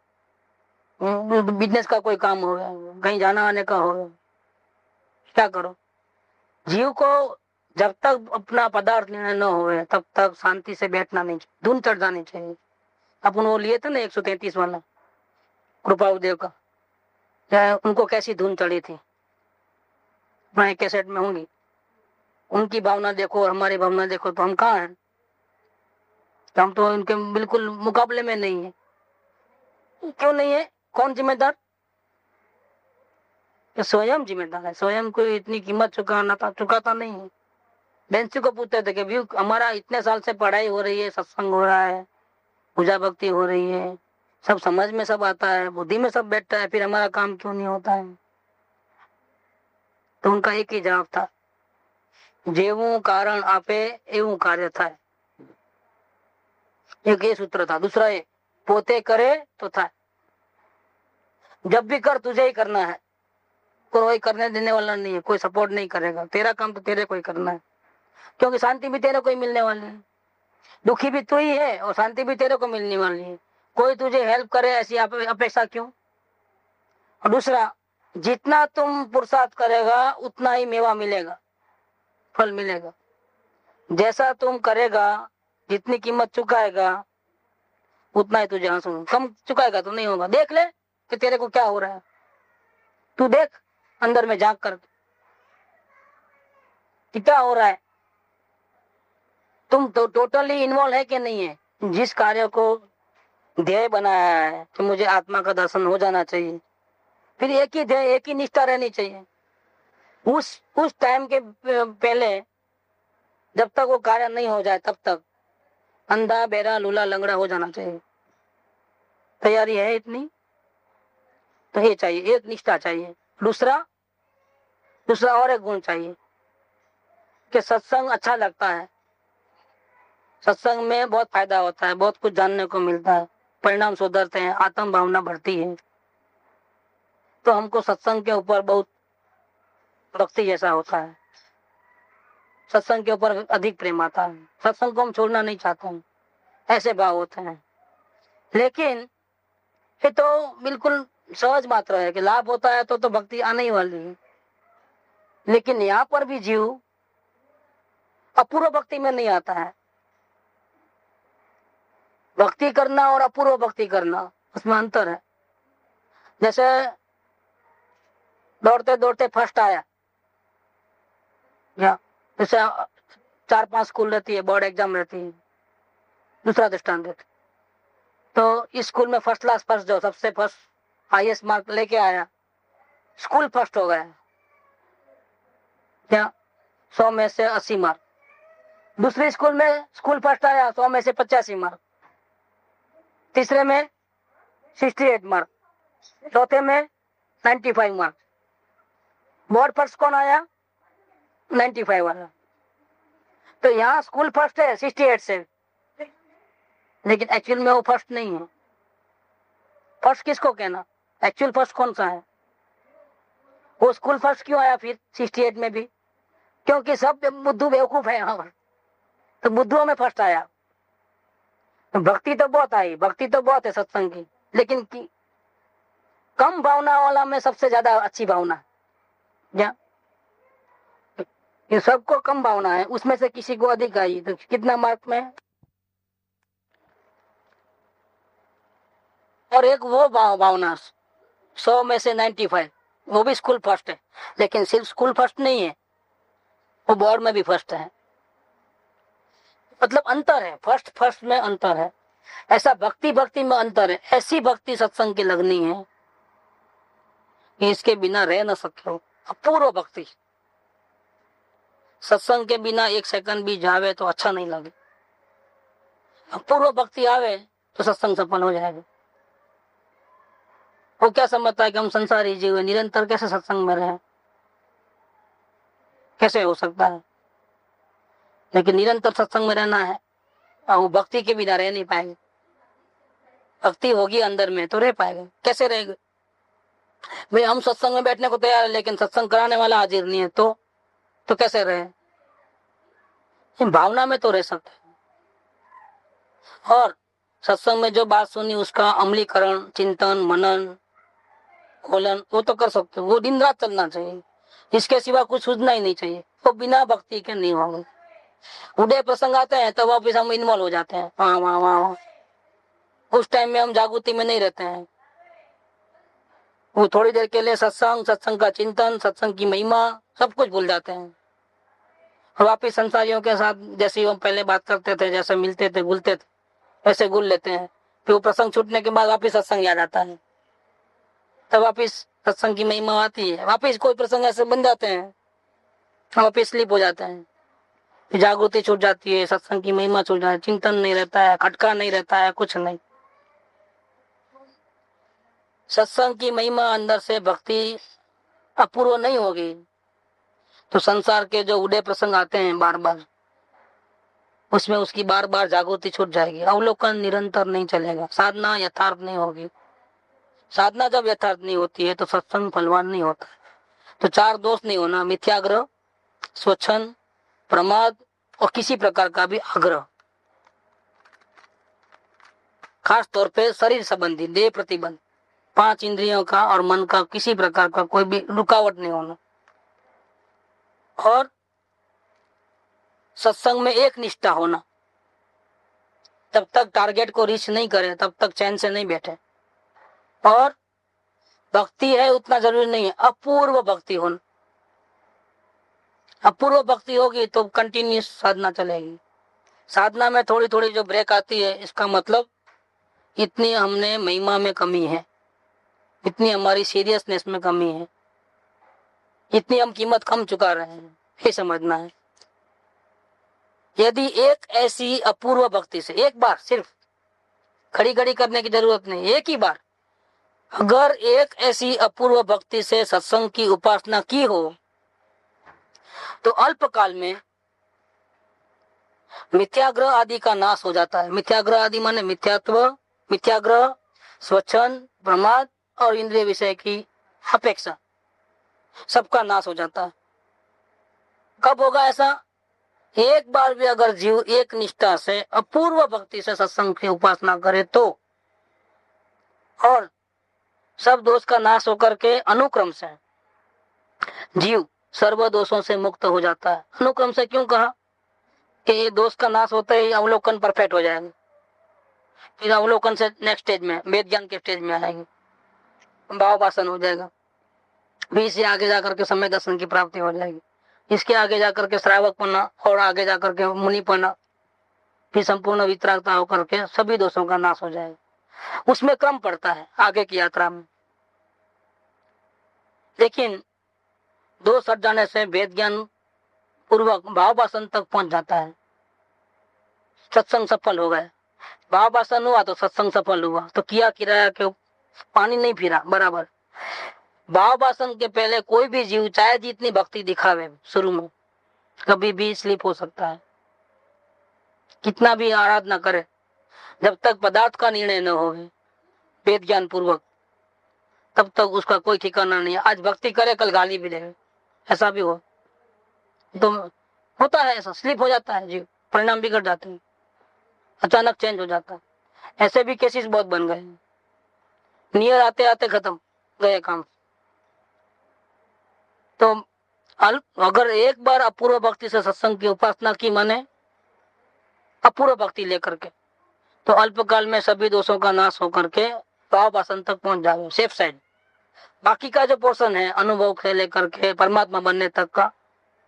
[SPEAKER 3] बिजनेस का कोई काम होगा, कहीं जाना आने का होगा, क्या करो। जीव को जब तक अपना पदार्थ निर्णय न होवे तब तक शांति से बैठना नहीं चाहिए, धुन चढ़ जानी चाहिए। अपन वो लिए थे ना 133 वाला कृपा उदेव का, चाहे उनको कैसी धुन चढ़ी थी, मैं कैसेट में होंगी। उनकी भावना देखो और हमारी भावना देखो तो हम कहाँ हैं? तो हम तो इनके बिल्कुल मुकाबले में नहीं है। क्यों नहीं है? कौन जिम्मेदार? स्वयं जिम्मेदार है। स्वयं को इतनी कीमत चुकाता नहीं है। बेंसी को पूछते थे कि भी हमारा इतने साल से पढ़ाई हो रही है, सत्संग हो रहा है, पूजा भक्ति हो रही है, सब समझ में सब आता है, बुद्धि में सब बैठता है, फिर हमारा काम क्यों नहीं होता है? तो उनका एक ही जवाब था, जेवू कारण आपे एवं कार्य था। एक ये सूत्र था। दूसरा ये, पोते करे तो था। जब भी कर तुझे ही करना है, कोई करने देने वाला नहीं है, कोई सपोर्ट नहीं करेगा। तेरा काम तो तेरे को ही करना है, क्योंकि शांति भी तेरे को ही मिलने वाली है, दुखी भी तू ही है और शांति भी तेरे को मिलने वाली है। कोई तुझे हेल्प करे ऐसी अपेक्षा क्यों? और दूसरा, जितना तुम पुरुषार्थ करेगा उतना ही मेवा मिलेगा, फल मिलेगा। जैसा तुम करेगा, जितनी कीमत चुकाएगा उतना ही तुझे आंसू। कम चुकाएगा तो नहीं होगा। देख ले कि तेरे को क्या हो रहा है, तू देख अंदर में झांक कर कि क्या हो रहा है। तुम तो टोटली इन्वॉल्व है कि नहीं है? जिस कार्य को ध्येय बनाया है कि मुझे आत्मा का दर्शन हो जाना चाहिए, फिर एक ही ध्येय, एक ही निष्ठा रहनी चाहिए। उस टाइम के पहले जब तक वो कार्य नहीं हो जाए तब तक अंधा बेरा लूला लंगड़ा हो जाना चाहिए। तैयारी है इतनी? तो ये चाहिए, एक निष्ठा चाहिए। दूसरा और एक गुण चाहिए कि सत्संग अच्छा लगता है, सत्संग में बहुत फायदा होता है, बहुत कुछ जानने को मिलता है, परिणाम सुधरते हैं, आत्म भावना बढ़ती है। तो हमको सत्संग के ऊपर बहुत भक्ति जैसा होता है, सत्संग के ऊपर अधिक प्रेम आता है, सत्संग को हम छोड़ना नहीं चाहते हैं, ऐसे भाव होते हैं। लेकिन ये तो बिल्कुल सहज मात्र है कि लाभ होता है तो भक्ति आने ही वाली है। लेकिन यहाँ पर भी जीव अपूर्व भक्ति में नहीं आता है। भक्ति करना और अपूर्व भक्ति करना, उसमें अंतर है। जैसे दौड़ते दौड़ते फर्स्ट आया, या जैसे 4-5 स्कूल रहती है, बोर्ड एग्जाम रहती है, दूसरा दृष्टांत देते तो इस स्कूल में फर्स्ट क्लास फर्स्ट, जो सबसे फर्स्ट हाईएस्ट मार्क लेके आया, स्कूल फर्स्ट हो गया, क्या 100 में से 80 मार्क। दूसरे स्कूल में स्कूल फर्स्ट आया, 100 में से 85 मार्क। तीसरे में 68 मार्क, चौथे में 95 मार्क। बोर्ड फर्स्ट कौन आया? 95 वाला। तो यहाँ स्कूल फर्स्ट है 68 से, लेकिन एक्चुअल में वो फर्स्ट नहीं है। फर्स्ट किसको कहना? एक्चुअल फर्स्ट कौन सा है? वो स्कूल फर्स्ट क्यों आया फिर 68 में भी? क्योंकि सब बुद्धू बेवकूफ है यहाँ पर, तो बुद्धुओं में फर्स्ट आया। तो भक्ति तो बहुत आई, भक्ति तो बहुत है सत्संग की, लेकिन कम भावना वाला में सबसे ज्यादा अच्छी भावना, क्या ये सबको कम भावना है, उसमें से किसी को अधिक आई तो कितना मार्क में? और एक वो भावना 100 में से 95, वो भी स्कूल फर्स्ट है, लेकिन सिर्फ स्कूल फर्स्ट नहीं है, वो बोर्ड में भी फर्स्ट है। मतलब अंतर है, फर्स्ट में अंतर है। ऐसा भक्ति में अंतर है। ऐसी भक्ति सत्संग की लगनी है कि इसके बिना रह न सके हो। अपूर्व भक्ति, सत्संग के बिना एक सेकंड भी जावे तो अच्छा नहीं लगे। अपूर्व भक्ति आवे तो सत्संग सफल हो जाएगा। वो क्या समझता है कि हम संसारी जीव है, निरंतर कैसे सत्संग में रहे, कैसे हो सकता है। लेकिन निरंतर सत्संग में रहना है और वो भक्ति के बिना रह नहीं पाएंगे। भक्ति होगी अंदर में तो रह पाएगा। कैसे रहेगा भाई, हम सत्संग में बैठने को तैयार है लेकिन सत्संग कराने वाला हाजिर नहीं है तो कैसे रहे। भावना में तो रह सकते हैं। और सत्संग में जो बात सुनी उसका अमलीकरण, चिंतन, मनन, खोलन वो तो कर सकते हो। वो दिन रात चलना चाहिए, इसके सिवा कुछ सूझना ही नहीं चाहिए। वो बिना भक्ति के नहीं होगा। उदय प्रसंग आते हैं तो वापिस हम इन्वॉल्व हो जाते हैं, वहाँ वहाँ वहाँ। उस टाइम में हम जागृति में नहीं रहते हैं। वो थोड़ी देर के लिए सत्संग, सत्संग का चिंतन, सत्संग की महिमा सब कुछ भूल जाते हैं। वापिस संसारियों के साथ जैसे हम पहले बात करते थे, जैसे मिलते थे, घुलते थे, वैसे घुल लेते हैं। फिर वो प्रसंग छूटने के बाद वापिस सत्संग याद आता है, तब वापिस सत्संग की महिमा आती है। वापिस कोई प्रसंग ऐसे बन जाते हैं, वापिस स्लिप हो जाते हैं। फिर जागृति छूट जाती है, सत्संग की महिमा छूट जाती है, चिंतन नहीं रहता है, खटका नहीं रहता है, कुछ नहीं। सत्संग की महिमा अंदर से भक्ति अपूर्व नहीं होगी तो संसार के जो उदय प्रसंग आते हैं बार बार, उसमें उसकी बार बार जागृति छूट जाएगी। अवलोकन निरंतर नहीं चलेगा, साधना यथार्थ नहीं होगी। साधना जब यथार्थ नहीं होती है तो सत्संग फलवान नहीं होता। तो चार दोष नहीं होना: मिथ्याग्रह, स्वच्छंद, प्रमाद और किसी प्रकार का भी आग्रह। खास तौर पे शरीर संबंधी, देह प्रतिबंध, 5 इंद्रियों का और मन का किसी प्रकार का कोई भी रुकावट नहीं होना। और सत्संग में एक निष्ठा होना, तब तक टारगेट को रीच नहीं करे तब तक चैन से नहीं बैठे। और भक्ति है उतना जरूरी नहीं है, अपूर्व भक्ति होना। अपूर्व भक्ति होगी तो कंटिन्यूस साधना चलेगी। साधना में थोड़ी थोड़ी जो ब्रेक आती है, इसका मतलब इतनी हमने महिमा में कमी है, इतनी हमारी सीरियसनेस में कमी है, इतनी हम कीमत कम चुका रहे हैं, ये समझना है। यदि एक ऐसी अपूर्व भक्ति से एक बार, सिर्फ खड़ी खड़ी करने की जरूरत नहीं, एक ही बार अगर एक ऐसी अपूर्व भक्ति से सत्संग की उपासना की हो तो अल्पकाल में मिथ्याग्रह आदि का नाश हो जाता है। मिथ्याग्रह आदि माने मिथ्यात्व, मिथ्याग्रह, स्वच्छंद, प्रमाद और इंद्रिय विषय की अपेक्षा, सबका नाश हो जाता है। कब होगा ऐसा? एक बार भी अगर जीव एक निष्ठा से अपूर्व भक्ति से सत्संग की उपासना करे तो, और सब दोष का नाश होकर के अनुक्रम से जीव सर्व दोषों से मुक्त हो जाता है। अनुक्रम से क्यों कहा? कि ये दोष का नाश होते ही अवलोकन परफेक्ट हो जाएगा। फिर अवलोकन से नेक्स्ट स्टेज में, वेद ज्ञान के स्टेज में आएंगे, भाव वासन हो जाएगा। फिर इससे आगे जाकर के समय दर्शन की प्राप्ति हो जाएगी। इसके आगे जाकर के श्रावक पन्ना और आगे जाकर के मुनि पन्ना, फिर संपूर्ण वितरागता होकर के सभी दोषों का नाश हो जाएगा। उसमें क्रम पड़ता है आगे की यात्रा में। लेकिन दोष हट जाने से वेद ज्ञान पूर्वक भाव वासन तक पहुंच जाता है, सत्संग सफल हो गया। भाव वासन हुआ तो सत्संग सफल हुआ। तो किया किराया के पानी नहीं फिरा बराबर। भाव वासन के पहले कोई भी जीव चाहे जितनी भक्ति दिखावे शुरू में, कभी भी स्लिप हो सकता है। कितना भी आराधना करे, जब तक पदार्थ का निर्णय न हो वेद ज्ञान पूर्वक, तब तक उसका कोई ठिकाना नहीं है। आज भक्ति करे, कल गाली भी दे, ऐसा भी हो तो होता है। ऐसा स्लिप हो जाता है जीव, परिणाम बिगड़ जाते हैं, अचानक चेंज हो जाता है। ऐसे भी केसेस बहुत बन गए। नियर आते आते खत्म गए काम। तो अगर एक बार अपूर्व भक्ति से सत्संग की उपासना की, माने अपूर्व भक्ति लेकर के, तो अल्पकाल में सभी दोषों का नाश होकर के भाव वासन तक पहुंच जाओ, सेफ साइड। बाकी का जो पोर्शन है अनुभव से लेकर के परमात्मा बनने तक का,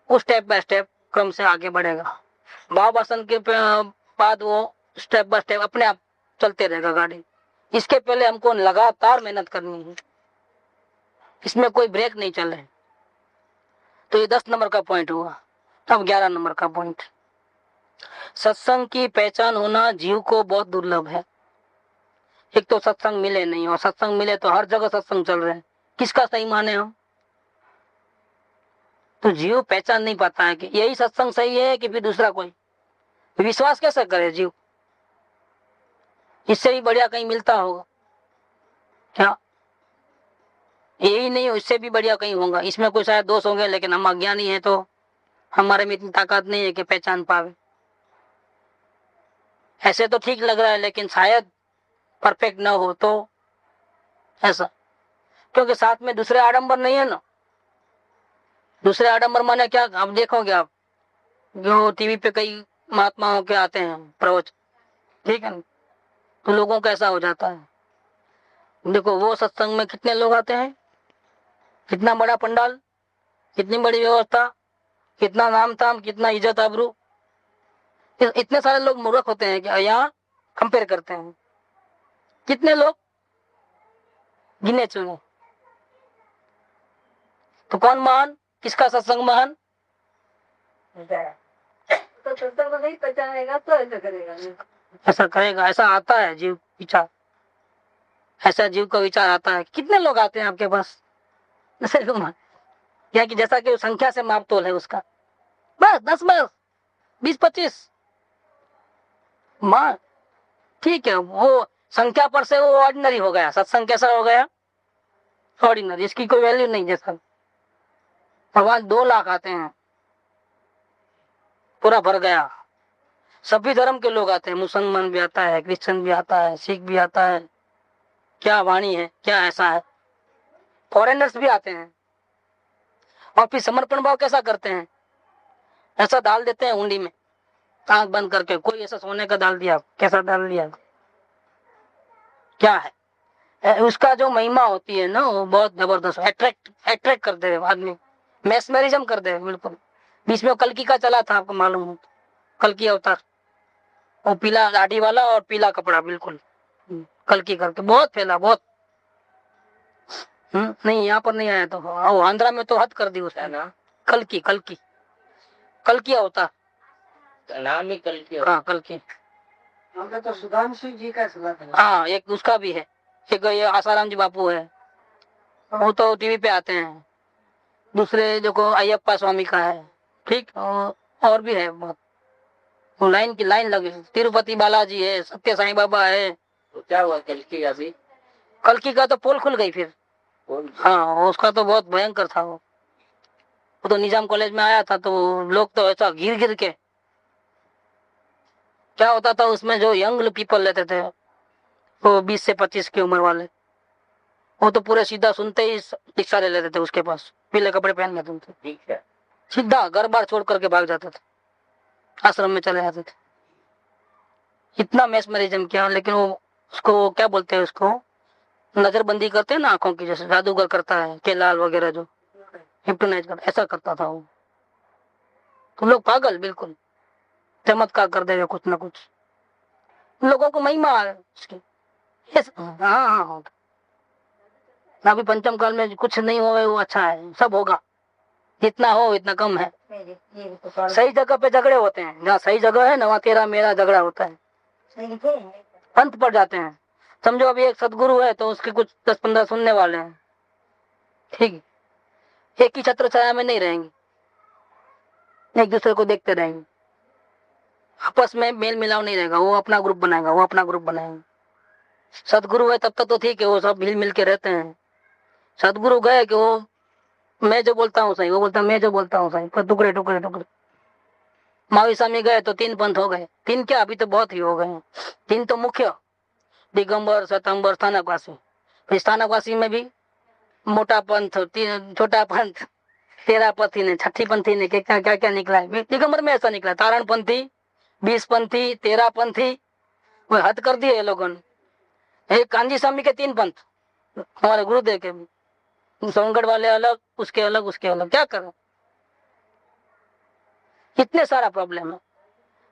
[SPEAKER 3] वो स्टेप बाय स्टेप क्रम से आगे बढ़ेगा। भाव वासन के बाद वो स्टेप बाय स्टेप अपने आप चलते रहेगा गाड़ी। इसके पहले हमको लगातार मेहनत करनी है, इसमें कोई ब्रेक नहीं चल रहे। तो ये 10 नंबर का पॉइंट हुआ। अब 11 नंबर का पॉइंट, सत्संग की पहचान होना जीव को बहुत दुर्लभ है। एक तो सत्संग मिले नहीं, और सत्संग मिले तो हर जगह सत्संग चल रहे हैं, किसका सही माने हम? तो जीव पहचान नहीं पाता है कि यही सत्संग सही है कि फिर दूसरा कोई। विश्वास कैसे करे जीव? इससे भी बढ़िया कहीं मिलता होगा क्या? यही नहीं, इससे भी बढ़िया कहीं होगा। इसमें कोई शायद दोष होंगे, लेकिन हम अज्ञानी हैं तो हमारे में इतनी ताकत नहीं है कि पहचान पावे। ऐसे तो ठीक लग रहा है, लेकिन शायद परफेक्ट ना हो तो ऐसा, क्योंकि साथ में दूसरे आडंबर नहीं है ना। दूसरे आडंबर माने क्या? अब देखोगे आप जो टीवी पे कई महात्माओं के आते हैं प्रवचन, ठीक है ना, तो लोगों का ऐसा हो जाता है। देखो वो सत्संग में कितने लोग आते हैं, कितना बड़ा पंडाल, कितनी बड़ी व्यवस्था, कितना नाम ताम, कितना इज्जत आबरू। इतने सारे लोग मूर्ख होते हैं कि यहाँ कंपेयर करते हैं। कितने लोग गिने चुने, तो कौन महान? किसका सत्संग महान?
[SPEAKER 5] तो सत्संग को नहीं पहचानेगा तो ऐसा करेगा नहीं।
[SPEAKER 3] ऐसा करेगा, ऐसा आता है जीव विचार, ऐसा जीव का विचार आता है। कितने लोग आते हैं आपके पास? क्या कि जैसा कि संख्या से माप तोल है उसका, बस 10 बस 20-25 मां, ठीक है। वो संख्या पर से वो ऑर्डिनरी हो गया। सत्संग कैसा हो गया? ऑर्डिनरी, इसकी कोई वैल्यू नहीं। जैसा भगवान 2 लाख आते हैं, पूरा भर गया। सभी धर्म के लोग आते हैं, मुसलमान भी आता है, क्रिश्चियन भी आता है, सिख भी आता है। क्या वाणी है, क्या ऐसा है। फॉरेनर्स भी आते हैं, और फिर समर्पण भाव कैसा करते हैं? ऐसा डाल देते हैं हुंडी में, आंख बंद करके। कोई ऐसा सोने का डाल दिया, कैसा डाल दिया, क्या है उसका जो महिमा होती है ना, वो बहुत जबरदस्त। अट्रैक्ट कर दे आदमी, मैस्मरिज्म कर दे बिल्कुल। बीच में कल्कि का चला था, आपको मालूम हो? कल्कि अवतार, वो पीला दाढ़ी वाला और पीला कपड़ा, बिल्कुल कल्कि करके बहुत फैला, बहुत। नहीं, यहाँ पर नहीं आया तो आंध्रा में तो हद कर दी उसने ना। कल्कि कल्कि कल्कि अवतार,
[SPEAKER 5] नाम ही कल की।
[SPEAKER 3] हाँ कल्कि।
[SPEAKER 5] हमने तो सुधांशु जी का सुना था।
[SPEAKER 3] हाँ, एक उसका भी है। एक ये आसाराम जी बापू है, वो तो टीवी पे आते हैं। दूसरे जो को अयप्पा स्वामी का है, ठीक। और भी है बहुत, वो लाइन की लाइन लगे। तिरुपति बालाजी है, सत्य साईं बाबा है।
[SPEAKER 5] तो क्या हुआ कल की? अभी
[SPEAKER 3] कल्कि का तो पोल खुल गई फिर। हाँ, उसका तो बहुत भयंकर था। वो तो निजाम कॉलेज में आया था, तो लोग तो ऐसा गिर गिर के। क्या होता था उसमें, जो यंग पीपल लेते थे, वो 20 से 25 की उम्र वाले, वो तो पूरे सीधा सुनते ही दीक्षा ले लेते थे उसके पास, पीले कपड़े पहन लेते थे,
[SPEAKER 5] ठीक है।
[SPEAKER 3] सीधा घर बार छोड़ करके भाग जाते थे, आश्रम में चले जाते थे। इतना मैस्मरिज्म किया। लेकिन वो उसको क्या बोलते हैं, उसको नजरबंदी करते हैं ना, आंखों की, जैसे जादूगर करता है, केलाल वगैरह, जो हिप्नोटाइज करता, ऐसा करता था वो। तो लोग पागल, बिल्कुल चमत्कार कर देगा कुछ ना कुछ। लोगों को महिमा है उसकी। हाँ हाँ हाँ, अभी पंचम काल में कुछ नहीं होगा वो अच्छा है, सब होगा। जितना हो इतना कम है। सही जगह पे झगड़े होते हैं, जहाँ सही जगह है ना, वहाँ तेरा मेरा झगड़ा होता है, अंत पर जाते हैं। समझो अभी एक सदगुरु है, तो उसके कुछ 10-15 सुनने वाले हैं, ठीक। एक ही छत्र छाया में नहीं रहेंगे, एक दूसरे को देखते रहेंगे, आपस में मेल मिलाव नहीं रहेगा। वो अपना ग्रुप बनाएगा, वो अपना ग्रुप बनाएगा। सदगुरु है तब तक तो ठीक है, वो सब मिल मिल के रहते हैं। सदगुरु गए कि वो मैं जो बोलता हूँ सही, वो बोलता मैं जो बोलता हूँ सही, पर टुकड़े टुकड़े टुकड़े। महावीर स्वामी गए तो 3 पंथ हो गए। 3 क्या, अभी तो बहुत ही हो गए हैं। 3 तो मुख्य, दिगंबर, श्वेतांबर, स्थानकवासी। फिर स्थानकवासी में भी मोटा पंथ, छोटा पंथ, 13 पंथी ने, छठी पंथी ने, क्या क्या क्या निकला है। दिगंबर में ऐसा निकला, तारण पंथी, 20 पंथी, 13 पंथी, वो हद कर दिए लोगों ने। एक कांजी स्वामी के 3 पंथ, हमारे गुरुदेव के भी, सोनगढ़ वाले अलग, उसके अलग, उसके अलग। क्या करें, इतने सारा प्रॉब्लम है।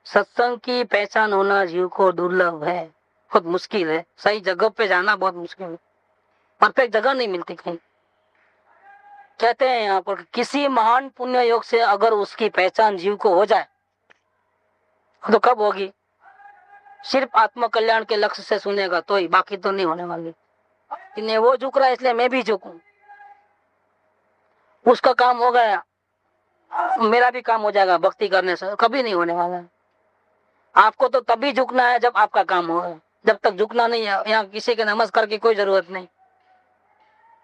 [SPEAKER 3] सत्संग की पहचान होना जीव को दुर्लभ है, बहुत मुश्किल है। सही जगह पे जाना बहुत मुश्किल है, परफेक्ट जगह नहीं मिलती कहीं। कहते हैं यहाँ पर, किसी महान पुण्य योग से अगर उसकी पहचान जीव को हो जाए, तो कब होगी? सिर्फ आत्म कल्याण के लक्ष्य से सुनेगा तो ही, बाकी तो नहीं होने वाली। कि वो झुक रहा है इसलिए मैं भी झुकूं, उसका काम हो गया मेरा भी काम हो जाएगा, भक्ति करने से कभी नहीं होने वाला। आपको तो तभी झुकना है जब आपका काम हो। जब तक झुकना नहीं है, यहाँ किसी के नमस्कार की कोई जरूरत नहीं।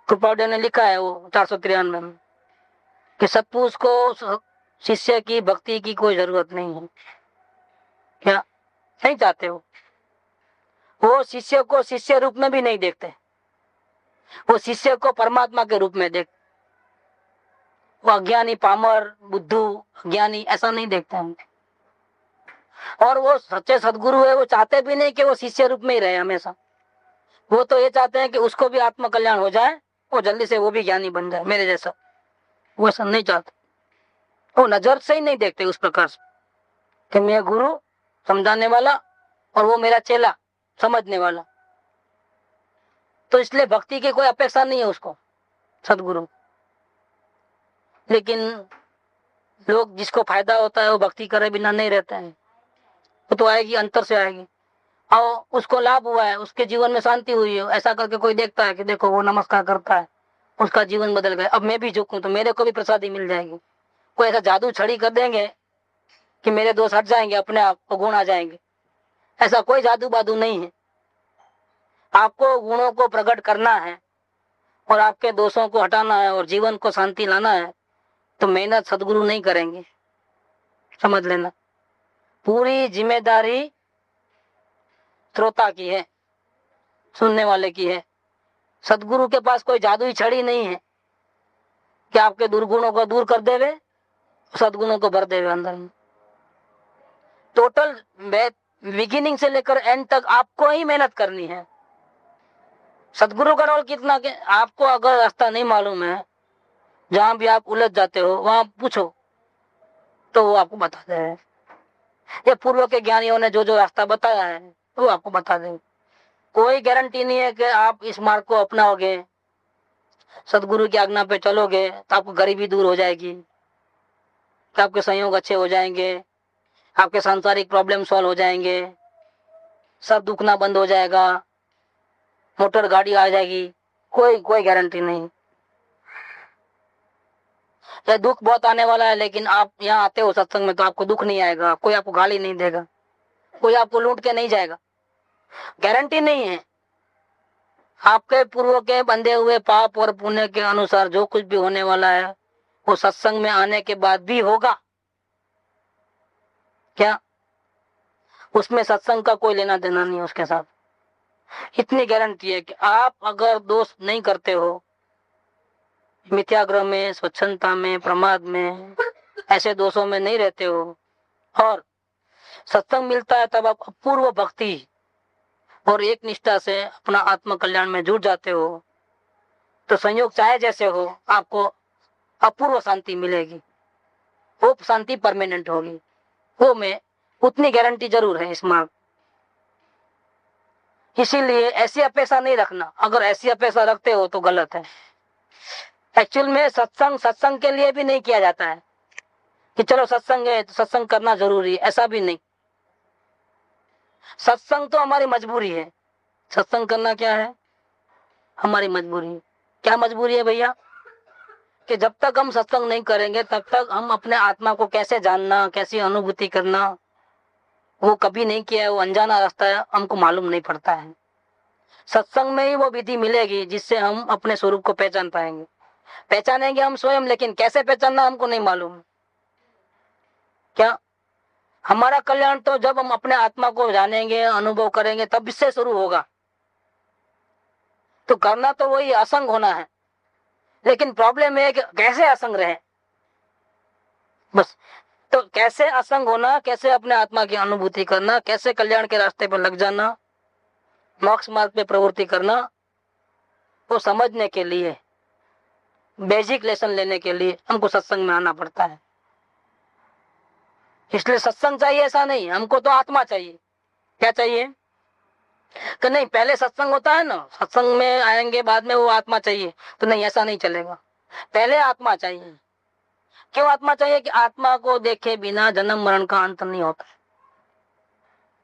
[SPEAKER 3] कृपाल ने लिखा है वो 493 में कि सतपुरुष को शिष्य की भक्ति की कोई जरूरत नहीं है। क्या नहीं चाहते वो शिष्य को शिष्य रूप में भी नहीं देखते, वो शिष्य को परमात्मा के रूप में देखते। वो अज्ञानी, पामर, बुद्धू, ज्ञानी ऐसा नहीं देखते हैं। और वो सच्चे सदगुरु है, वो चाहते भी नहीं कि वो शिष्य रूप में ही रहे हमेशा। वो तो ये चाहते हैं कि उसको भी आत्म कल्याण हो जाए, वो जल्दी से वो भी ज्ञानी बन जाए मेरे जैसा। वो ऐसा नहीं चाहते, वो नजर से ही नहीं देखते उस प्रकार से कि मैं गुरु समझाने वाला और वो मेरा चेला समझने वाला। तो इसलिए भक्ति की कोई अपेक्षा नहीं है उसको, सदगुरु। लेकिन लोग जिसको फायदा होता है वो भक्ति करे बिना नहीं रहते हैं। वो तो आएगी, अंतर से आएगी, और उसको लाभ हुआ है, उसके जीवन में शांति हुई है, ऐसा करके कोई देखता है कि देखो वो नमस्कार करता है, उसका जीवन बदल गया, अब मैं भी झुकूं तो मेरे को भी प्रसादी मिल जाएगी। कोई ऐसा जादू छड़ी कर देंगे कि मेरे दोष हट जाएंगे, अपने आप को गुण आ जाएंगे, ऐसा कोई जादू बादू नहीं है। आपको गुणों को प्रकट करना है और आपके दोषों को हटाना है और जीवन को शांति लाना है, तो मेहनत सदगुरु नहीं करेंगे, समझ लेना। पूरी जिम्मेदारी श्रोता की है, सुनने वाले की है। सदगुरु के पास कोई जादुई छड़ी नहीं है कि आपके दुर्गुणों को दूर कर देवे, सदगुणों को भर देवे अंदर में। टोटल बिगिनिंग से लेकर एंड तक आपको ही मेहनत करनी है। सदगुरु का रोल कितना के आपको अगर रास्ता नहीं मालूम है, जहां भी आप उलझ जाते हो वहां पूछो तो वो आपको बता दे। ये पूर्व के ज्ञानियों ने जो जो रास्ता बताया है वो आपको बता देंगे। कोई गारंटी नहीं है कि आप इस मार्ग को अपनाओगे, सदगुरु की आज्ञा पे चलोगे तो आपको गरीबी दूर हो जाएगी, कि आपके संयोग अच्छे हो जाएंगे, आपके सांसारिक प्रॉब्लम सॉल्व हो जाएंगे, सब दुखना बंद हो जाएगा, मोटर गाड़ी आ जाएगी। कोई गारंटी नहीं। या दुख बहुत आने वाला है, लेकिन आप यहाँ आते हो सत्संग में तो आपको दुख नहीं आएगा, कोई आपको गाली नहीं देगा, कोई आपको लूट के नहीं जाएगा, गारंटी नहीं है। आपके पूर्व के बंधे हुए पाप और पुण्य के अनुसार जो कुछ भी होने वाला है वो सत्संग में आने के बाद भी होगा। क्या उसमें सत्संग का कोई लेना देना नहीं है उसके साथ। इतनी गारंटी है कि आप अगर दोष नहीं करते हो, मिथ्याग्रह में, स्वच्छंदता में, प्रमाद में, ऐसे दोषों में नहीं रहते हो और सत्संग मिलता है, तब आप अपूर्व भक्ति और एक निष्ठा से अपना आत्म कल्याण में जुट जाते हो, तो संयोग चाहे जैसे हो आपको अपूर्व शांति मिलेगी। वो शांति परमानेंट होगी, वो में उतनी गारंटी जरूर है इस मार्ग। इसीलिए ऐसी अपेक्षा नहीं रखना, अगर ऐसी अपेक्षा रखते हो तो गलत है। एक्चुअल में सत्संग के लिए भी नहीं किया जाता है कि चलो सत्संग है तो सत्संग करना जरूरी है, ऐसा भी नहीं। सत्संग तो हमारी मजबूरी है। सत्संग करना क्या है? हमारी मजबूरी है। क्या मजबूरी है भैया? कि जब तक हम सत्संग नहीं करेंगे तब तक हम अपने आत्मा को कैसे जानना, कैसी अनुभूति करना, वो कभी नहीं किया है, वो अनजाना रास्ता है, हमको मालूम नहीं पड़ता है। सत्संग में ही वो विधि मिलेगी जिससे हम अपने स्वरूप को पहचान पाएंगे। पहचानेंगे हम स्वयं, लेकिन कैसे पहचानना हमको नहीं मालूम। क्या हमारा कल्याण तो जब हम अपने आत्मा को जानेंगे, अनुभव करेंगे, तब इससे शुरू होगा। तो करना तो वही असंग होना है, लेकिन प्रॉब्लम है कि कैसे असंग रहे। बस तो कैसे असंग होना, कैसे अपने आत्मा की अनुभूति करना, कैसे कल्याण के रास्ते पर लग जाना, मोक्ष मार्ग पे प्रवृत्ति करना, वो समझने के लिए, बेसिक लेसन लेने के लिए हमको सत्संग में आना पड़ता है। इसलिए सत्संग चाहिए ऐसा नहीं, हमको तो आत्मा चाहिए। क्या चाहिए? कि नहीं पहले सत्संग होता है ना, सत्संग में आएंगे बाद में वो आत्मा चाहिए, तो नहीं, ऐसा नहीं चलेगा। पहले आत्मा चाहिए। क्यों आत्मा चाहिए? कि आत्मा को देखे बिना जन्म मरण का अंत नहीं होता है।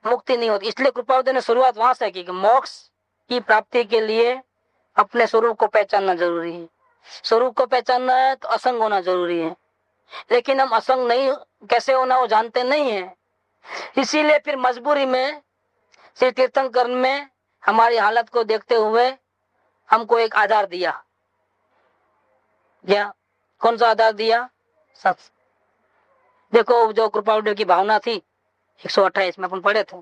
[SPEAKER 3] मुक्ति नहीं होती। इसलिए कृपालुदेव ने शुरुआत वहां से की कि मोक्ष की प्राप्ति के लिए अपने स्वरूप को पहचानना जरूरी है। स्वरूप को पहचानना है तो असंग होना जरूरी है, लेकिन हम असंग नहीं कैसे होना वो जानते नहीं है। इसीलिए फिर मजबूरी में श्री तीर्थंकर में हमारी हालत को देखते हुए हमको एक आधार दिया। क्या? कौन सा आधार दिया? सत्संग। देखो जो कृपालुदेव की भावना थी 128 में अपन पढ़े थे,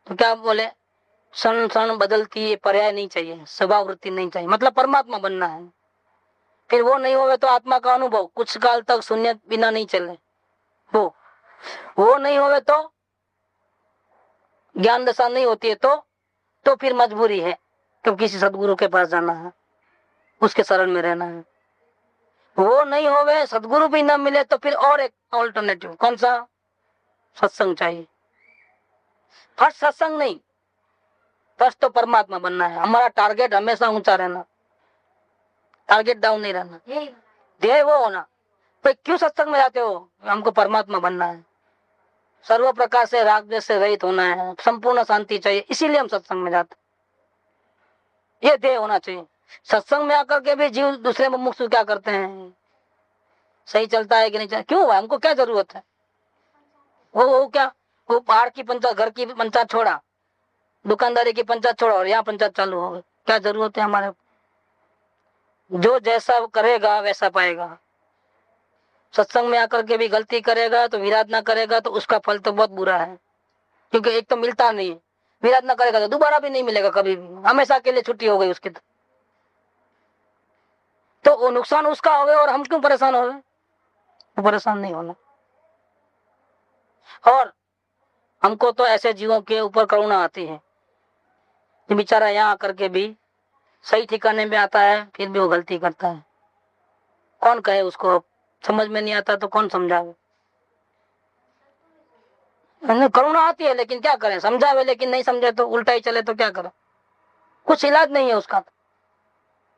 [SPEAKER 3] तो क्या बोले? क्षण क्षण बदलती ये पर्याय नहीं चाहिए, स्वभाव वृत्ति नहीं चाहिए, मतलब परमात्मा बनना है। फिर वो नहीं होवे तो आत्मा का अनुभव कुछ काल तक शून्य बिना नहीं चले। वो नहीं होवे तो ज्ञान दशा नहीं होती है, तो फिर मजबूरी है तो किसी सदगुरु के पास जाना है, उसके शरण में रहना है। वो नहीं होवे, सदगुरु भी न मिले तो फिर और एक ऑल्टरनेटिव कौन सा? सत्संग चाहिए। फर्स्ट सत्संग नहीं, फर्स्ट तो परमात्मा बनना है। हमारा टारगेट हमेशा ऊंचा रहना, टारगेट डाउन नहीं रहना, ध्येय वो होना। तो क्यों सत्संग में जाते हो? हमको परमात्मा बनना है, सर्व प्रकार से राग द्वेष से रहित होना है, संपूर्ण शांति चाहिए, इसीलिए हम सत्संग में जाते। ये ध्येय होना चाहिए। सत्संग में आकर के भी जीव दूसरे मुमुक्षु क्या करते हैं? सही चलता है कि नहीं चलता? क्यों? हमको क्या जरूरत है? वो क्या, वो पहाड़ की पंचायत, घर की पंचायत छोड़ा, दुकानदारी की पंचायत छोड़ा और यहाँ पंचायत चालू हो गई। क्या जरूरत है हमारे? जो जैसा करेगा वैसा पाएगा। सत्संग में आकर के भी गलती करेगा तो विराध ना करेगा तो उसका फल तो बहुत बुरा है, क्योंकि एक तो मिलता नहीं है, विराध ना करेगा तो दोबारा भी नहीं मिलेगा कभी भी, हमेशा के लिए छुट्टी हो गई उसकी। तो वो नुकसान उसका हो गया और हम क्यों परेशान हो गए? परेशान नहीं होना। और हमको तो ऐसे जीवों के ऊपर करुणा आती है कि बेचारा यहाँ आकर के भी सही ठिकाने में आता है फिर भी वो गलती करता है। कौन कहे उसको? समझ में नहीं आता तो कौन समझावे? करुणा आती है लेकिन क्या करें? समझावे लेकिन नहीं समझे तो उल्टा ही चले तो क्या करें? कुछ इलाज नहीं है उसका।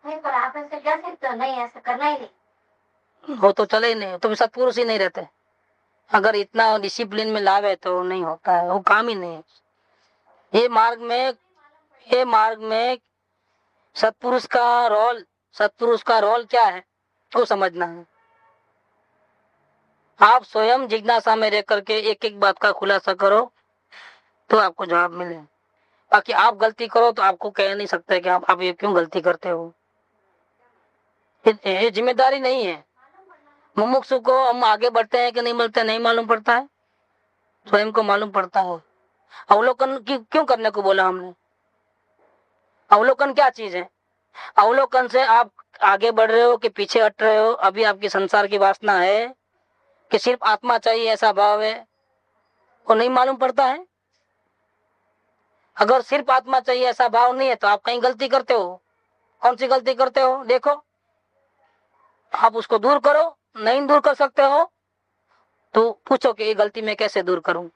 [SPEAKER 4] नहीं, पर आप ऐसे कह सकते हो, नहीं ऐसा करना ही नहीं।
[SPEAKER 3] वो तो चले ही नहीं, तो सत्पुरुष ही नहीं रहते। अगर इतना डिसिप्लिन में लावे तो नहीं होता है, वो काम ही नहीं है। ये मार्ग में सत्पुरुष का रोल क्या है वो समझना है। आप स्वयं जिज्ञासा में रह करके एक एक बात का खुलासा करो तो आपको जवाब मिले। बाकी आप गलती करो तो आपको कह नहीं सकते कि आप ये क्यों गलती करते हो। ये जिम्मेदारी नहीं है। मुमुक्षु को हम आगे बढ़ते हैं कि नहीं बढ़ते नहीं मालूम पड़ता है, स्वयं को मालूम पड़ता है। अवलोकन क्यों करने को बोला हमने? अवलोकन क्या चीज है? अवलोकन से आप आगे बढ़ रहे हो कि पीछे हट रहे हो। अभी आपकी संसार की वासना है कि सिर्फ आत्मा चाहिए ऐसा भाव है, वो नहीं मालूम पड़ता है। अगर सिर्फ आत्मा चाहिए ऐसा भाव नहीं है तो आप कहीं गलती करते हो। कौन सी गलती करते हो? देखो, आप उसको दूर करो। नहीं दूर कर सकते हो तो पूछो कि ये गलती मैं कैसे दूर करूं।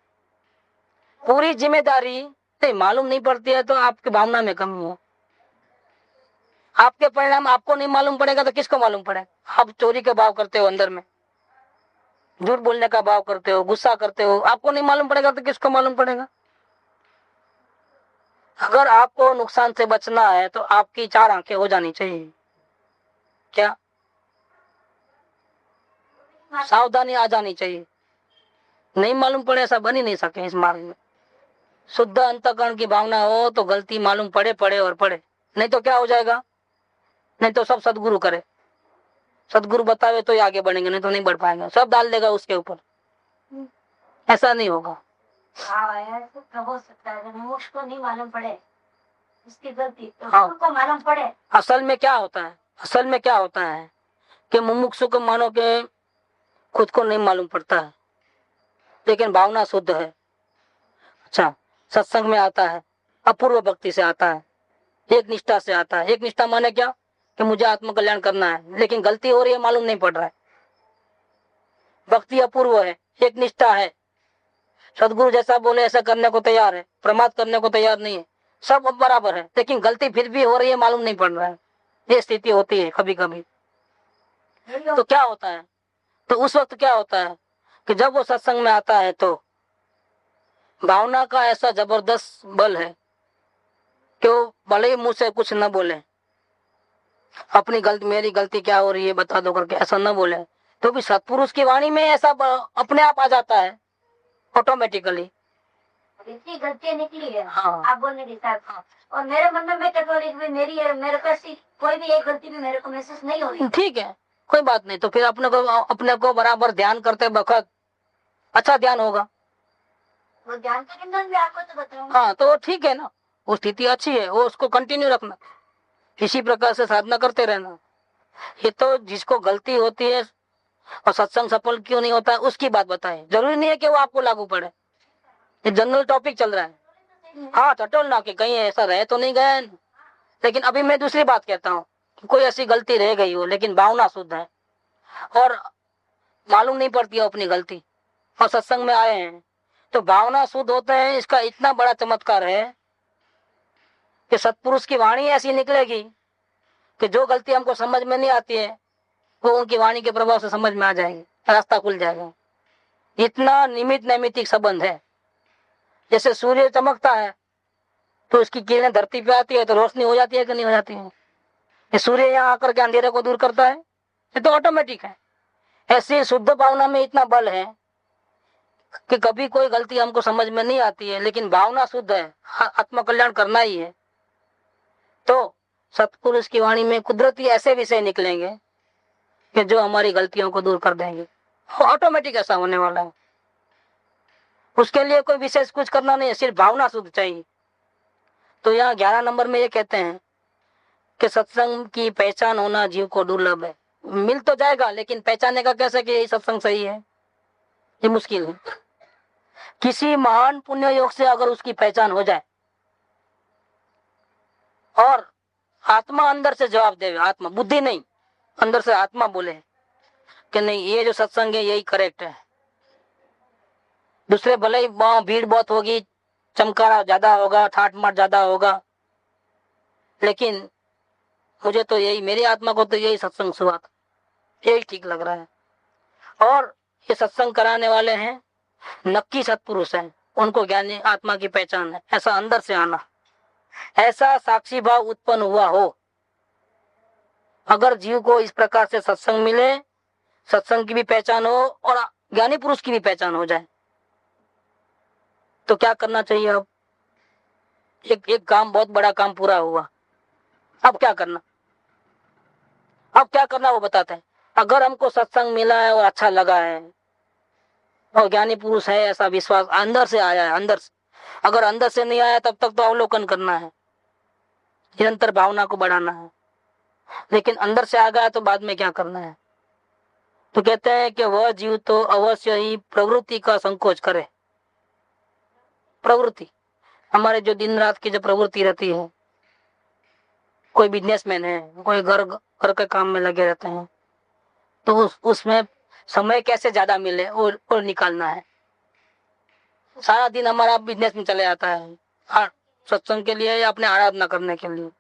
[SPEAKER 3] पूरी जिम्मेदारी नहीं मालूम नहीं पड़ती है तो आपकी भावना में कमी है। आपके परिणाम आपको नहीं मालूम पड़ेगा तो किसको मालूम पड़ेगा? आप चोरी के भाव करते हो, अंदर में झूठ बोलने का भाव करते हो, गुस्सा करते हो, आपको नहीं मालूम पड़ेगा तो किसको मालूम पड़ेगा? अगर आपको नुकसान से बचना है तो आपकी 4 आंखें हो जानी चाहिए। क्या? सावधानी आ जानी चाहिए। नहीं मालूम पड़े ऐसा बन ही नहीं सके इस मार्ग में। शुद्ध अंतःकरण की भावना हो तो गलती मालूम पड़े और पड़े, नहीं तो क्या हो जाएगा? नहीं तो सब सदगुरु करे, सदगुरु बतावे तो ही आगे बढ़ेंगे, नहीं तो नहीं बढ़ पाएंगे। सब डाल देगा उसके ऊपर, ऐसा नहीं होगा।
[SPEAKER 4] ऐसा हो सकता है मुमुक्ष को नहीं मालूम पड़े उसकी गलती, तो
[SPEAKER 3] हाँ।
[SPEAKER 4] को मालूम पड़े।
[SPEAKER 3] असल में क्या होता है कि मुमुक्षु को मानो के खुद को नहीं मालूम पड़ता है लेकिन भावना शुद्ध है। अच्छा, सत्संग में आता है, अपूर्व भक्ति से आता है, एक निष्ठा से आता है। एक निष्ठा माने क्या? कि मुझे आत्म कल्याण करना है लेकिन गलती हो रही है मालूम नहीं पड़ रहा है। भक्ति अपूर्व है, एक निष्ठा है, सदगुरु जैसा बोले ऐसा करने को तैयार है, प्रमाद करने को तैयार नहीं है, सब बराबर है लेकिन गलती फिर भी हो रही है मालूम नहीं पड़ रहा है। ये स्थिति होती है कभी कभी। तो क्या होता है? तो उस वक्त क्या होता है कि जब वो सत्संग में आता है तो भावना का ऐसा जबरदस्त बल है कि वो भले ही मुंह से कुछ न बोले, अपनी गलती, मेरी गलती क्या हो रही है बता दो करके ऐसा न बोले, तो भी सत्पुरुष की वाणी में ऐसा अपने आप आ जाता है ऑटोमेटिकली।
[SPEAKER 4] इतनी गलतियां निकली है
[SPEAKER 3] हाँ।
[SPEAKER 4] आप बोलने के साथ।
[SPEAKER 3] हाँ।
[SPEAKER 4] और मेरे मन में मैं कैथोलिक भी मेरी है, मेरे को ऐसी कोई भी एक गलती भी मेरे को महसूस नहीं हो रही।
[SPEAKER 3] ठीक है, कोई बात नहीं, तो फिर अपने को बराबर ध्यान करते वक्त अच्छा ध्यान होगा।
[SPEAKER 4] वो ध्यान के निंदन भी आपको तो बताऊंगा।
[SPEAKER 3] हाँ तो ठीक है ना, वो स्थिति अच्छी है, वो उसको कंटिन्यू रखना, इसी प्रकार से साधना करते रहना। ये तो जिसको गलती होती है और सत्संग सफल क्यों नहीं होता है उसकी बात बताएं, जरूरी नहीं है कि वो आपको लागू पड़े, ये जनरल टॉपिक चल रहा है। हाँ टटोल ना कि कहीं ऐसा रह तो नहीं गया है, लेकिन अभी मैं दूसरी बात कहता हूँ कि कोई ऐसी गलती रह गई हो लेकिन भावना शुद्ध है और मालूम नहीं पड़ती है अपनी गलती और सत्संग में आए हैं तो भावना शुद्ध होते हैं। इसका इतना बड़ा चमत्कार है कि सत्पुरुष की वाणी ऐसी निकलेगी कि जो गलती हमको समझ में नहीं आती है वो उनकी वाणी के प्रभाव से समझ में आ जाएगी, रास्ता खुल जाएगा। इतना निमित नैमितिक संबंध है। जैसे सूर्य चमकता है तो उसकी किरणें धरती पे आती है तो रोशनी हो जाती है कि नहीं हो जाती है। ये सूर्य यहाँ आकर के अंधेरे को दूर करता है, ये तो ऑटोमेटिक है। ऐसे शुद्ध भावना में इतना बल है कि कभी कोई गलती हमको समझ में नहीं आती है लेकिन भावना शुद्ध है, आत्म कल्याण करना ही है, तो सत्पुरुष की वाणी में कुदरती ऐसे विषय निकलेंगे कि जो हमारी गलतियों को दूर कर देंगे। ऑटोमेटिक ऐसा होने वाला है। उसके लिए कोई विशेष कुछ करना नहीं है, सिर्फ भावना शुद्ध चाहिए। तो यहाँ 11 नंबर में ये कहते हैं कि सत्संग की पहचान होना जीव को दुर्लभ है। मिल तो जाएगा लेकिन पहचानने का कैसे कि यही सत्संग सही है, ये मुश्किल है। किसी महान पुण्य योग से अगर उसकी पहचान हो जाए और आत्मा अंदर से जवाब दे, आत्मा बुद्धि नहीं, अंदर से आत्मा बोले कि नहीं ये जो सत्संग है यही करेक्ट है। दूसरे भले ही भीड़ बहुत होगी, चमकारा ज्यादा होगा, ठाट माट ज्यादा होगा, लेकिन मुझे तो यही, मेरी आत्मा को तो यही सत्संग सुहा, यही ठीक लग रहा है। और ये सत्संग कराने वाले हैं नक्की सत्पुरुष हैं, उनको ज्ञानी आत्मा की पहचान है। ऐसा अंदर से आना, ऐसा साक्षी भाव उत्पन्न हुआ हो। अगर जीव को इस प्रकार से सत्संग मिले, सत्संग की भी पहचान हो और ज्ञानी पुरुष की भी पहचान हो जाए, तो क्या करना चाहिए? अब एक काम, बहुत बड़ा काम पूरा हुआ, अब क्या करना? अब क्या करना वो बताते हैं। अगर हमको सत्संग मिला है और अच्छा लगा है और ज्ञानी पुरुष है ऐसा विश्वास अंदर से आया है, अंदर से, अगर अंदर से नहीं आया तब तक तो अवलोकन करना है, निरंतर भावना को बढ़ाना है। लेकिन अंदर से आ गया तो बाद में क्या करना है? तो कहते हैं कि वह जीव तो अवश्य ही प्रवृत्ति का संकोच करे। प्रवृत्ति, हमारे जो दिन रात की जो प्रवृत्ति रहती है, कोई बिजनेसमैन है, कोई घर के काम में लगे रहते हैं, तो उसमें समय कैसे ज्यादा मिले और निकालना है। सारा दिन हमारा बिजनेस में चले जाता है सत्संग के लिए या अपने आराधना करने के लिए।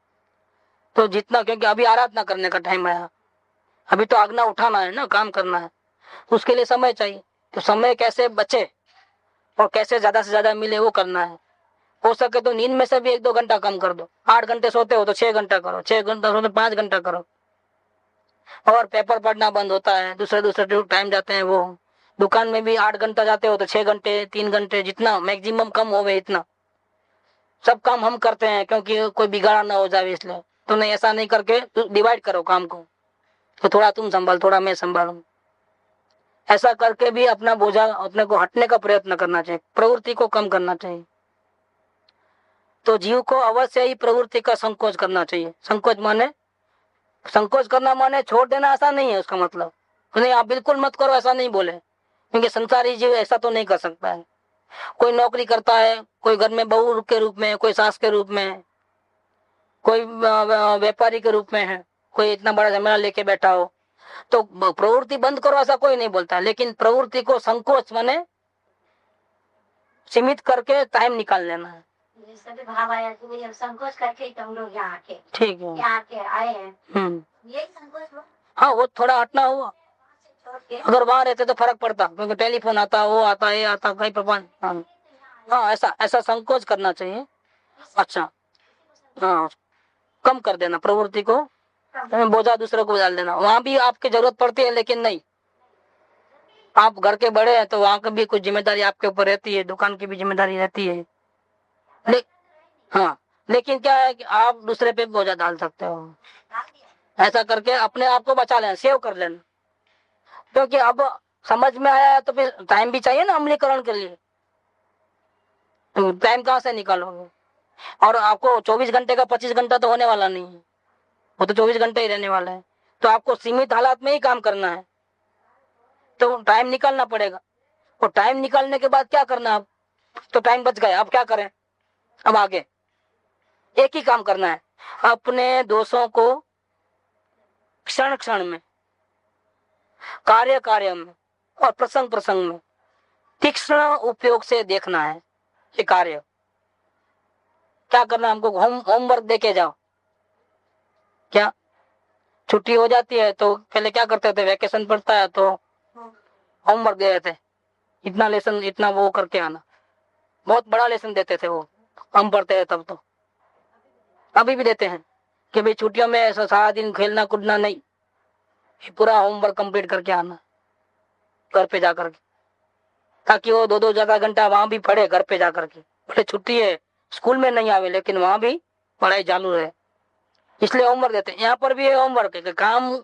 [SPEAKER 3] तो जितना, क्योंकि अभी आराधना करने का टाइम आया, अभी तो आज्ञा उठाना है ना, काम करना है, उसके लिए समय चाहिए। तो समय कैसे बचे और कैसे ज्यादा से ज्यादा मिले वो करना है। हो सके तो नींद में से भी 1-2 घंटा कम कर दो। 8 घंटे सोते हो तो 6 घंटा करो, 6 घंटा सोते 5 घंटा करो। और पेपर पढ़ना बंद होता है, दूसरे टाइम जाते हैं, वो दुकान में भी 8 घंटा जाते हो तो 6 घंटे, 3 घंटे, जितना मैक्सिमम कम हो इतना सब काम हम करते हैं, क्योंकि कोई बिगाड़ा ना हो जाए इसलिए। तो नहीं, ऐसा नहीं करके डिवाइड करो काम को, तो थोड़ा तुम संभाल, थोड़ा मैं संभालूं। ऐसा करके भी अपना बोझा अपने को हटने का प्रयत्न करना चाहिए, प्रवृत्ति को कम करना चाहिए। तो जीव को अवश्य ही प्रवृत्ति का संकोच करना चाहिए। संकोच करना माने छोड़ देना ऐसा नहीं है उसका मतलब, नहीं आप बिल्कुल मत करो ऐसा नहीं बोले, क्योंकि संसारी जीव ऐसा तो नहीं कर सकता है। कोई नौकरी करता है, कोई घर में बहू के रूप में, कोई सास के रूप में, कोई व्यापारी के रूप में है, कोई इतना बड़ा जमेला लेके बैठा हो, तो प्रवृत्ति बंद करो ऐसा कोई नहीं बोलता, लेकिन प्रवृत्ति को संकोच माने सीमित करके टाइम निकाल लेना है।
[SPEAKER 4] सभी भाव आया कि भाई हम संकोच करके ही तुम लोग यहाँ आके,
[SPEAKER 3] ठीक है,
[SPEAKER 4] यहाँ आके आए हैं, यही संकोच हुआ।
[SPEAKER 3] हाँ वो थोड़ा हटना हुआ।
[SPEAKER 4] छोड़ के
[SPEAKER 3] अगर वहां रहते तो फर्क पड़ता, क्योंकि टेलीफोन आता, वो आता, ये आता, कई प्रपंच। हाँ हाँ, ऐसा ऐसा संकोच करना चाहिए। अच्छा, हाँ, कम कर देना प्रवृत्ति को, बोझा दूसरे को डाल देना। वहां भी आपकी जरूरत पड़ती है, लेकिन नहीं, आप घर के बड़े हैं तो वहां की भी कुछ जिम्मेदारी आपके ऊपर रहती है, दुकान की भी जिम्मेदारी रहती है। ले, हाँ, लेकिन क्या है कि आप दूसरे पे बोझा डाल सकते हो। ऐसा करके अपने आप को बचा लेना, सेव कर लेना। क्योंकि अब समझ में आया है तो फिर टाइम भी चाहिए ना अमलीकरण के लिए। तो टाइम कहाँ से निकालोगे? और आपको 24 घंटे का 25 घंटा तो होने वाला नहीं है, वो तो 24 घंटे ही रहने वाला है। तो आपको सीमित हालात में ही काम करना है, तो टाइम निकालना पड़ेगा। और टाइम निकालने के बाद क्या करना? अब तो टाइम बच गया, अब क्या करें? अब आगे एक ही काम करना है, अपने दोषों को क्षण क्षण में, कार्य कार्य में और प्रसंग प्रसंग में तीक्ष्ण उपयोग से देखना है। ये कार्य क्या करना? हमको होमवर्क देके जाओ। क्या छुट्टी हो जाती है तो पहले क्या करते थे? वैकेशन पड़ता है तो होमवर्क दे देते, इतना लेसन, इतना वो करके आना। बहुत बड़ा लेसन देते थे वो, हम पढ़ते थे तब तो। अभी भी देते हैं कि भाई छुट्टियों में ऐसा सारा दिन खेलना कूदना नहीं, पूरा होमवर्क कंप्लीट करके आना घर पे जाकर के, ताकि वो 2-2 ज्यादा घंटा वहां भी पढ़े घर पे जाकर के। भले छुट्टी है, स्कूल में नहीं आवे, लेकिन वहां भी पढ़ाई चालू रहे, इसलिए होमवर्क देते हैं। यहाँ पर भी होमवर्क है कि काम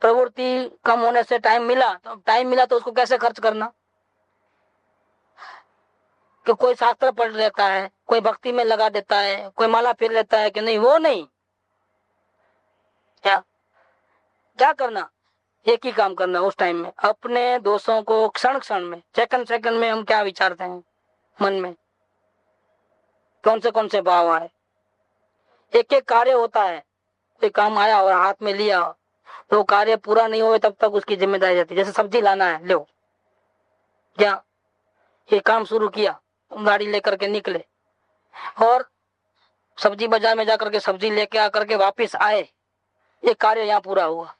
[SPEAKER 3] प्रवृत्ति कम होने से टाइम मिला, तो उसको कैसे खर्च करना। कि कोई शास्त्र पढ़ लेता है, कोई भक्ति में लगा देता है, कोई माला फिर लेता है कि नहीं, वो नहीं। क्या करना? एक ही काम करना उस टाइम में, अपने दोषों को क्षण क्षण में, सेकंड सेकंड में हम क्या विचारते हैं मन में, कौन से भाव आए। एक एक कार्य होता है, कोई काम आया और हाथ में लिया तो कार्य पूरा नहीं हुए तब तक उसकी जिम्मेदारी रहती है। जैसे सब्जी लाना है, लो, क्या ये काम शुरू किया, गाड़ी लेकर के निकले और सब्जी बाजार में जाकर के सब्जी लेके आकर के वापिस आए, ये कार्य यहाँ पूरा हुआ।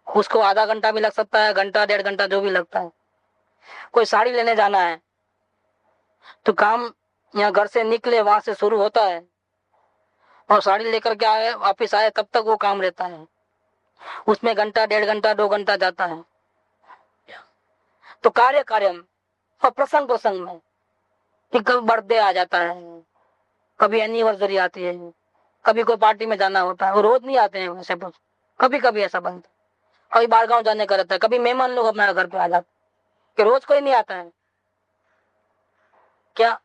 [SPEAKER 3] उसको आधा घंटा भी लग सकता है, घंटा 1.5 घंटा जो भी लगता है। कोई साड़ी लेने जाना है तो काम यहाँ घर से निकले वहां से शुरू होता है और साड़ी लेकर के आए वापिस आए तब तक वो काम रहता है, उसमें घंटा 1.5 घंटा 2 घंटा जाता है। तो कार्य कार्य में और प्रसंग प्रसंग में, कि कभी बर्थडे आ जाता है, कभी एनिवर्सरी आती है, कभी कोई पार्टी में जाना होता है, वो रोज नहीं आते हैं वैसे, कभी कभी ऐसा बनता है। कभी बाहर गाँव जाने का रहता है, कभी मेहमान लोग हमारे घर पे आ जाते, कि रोज कोई नहीं आता है। क्या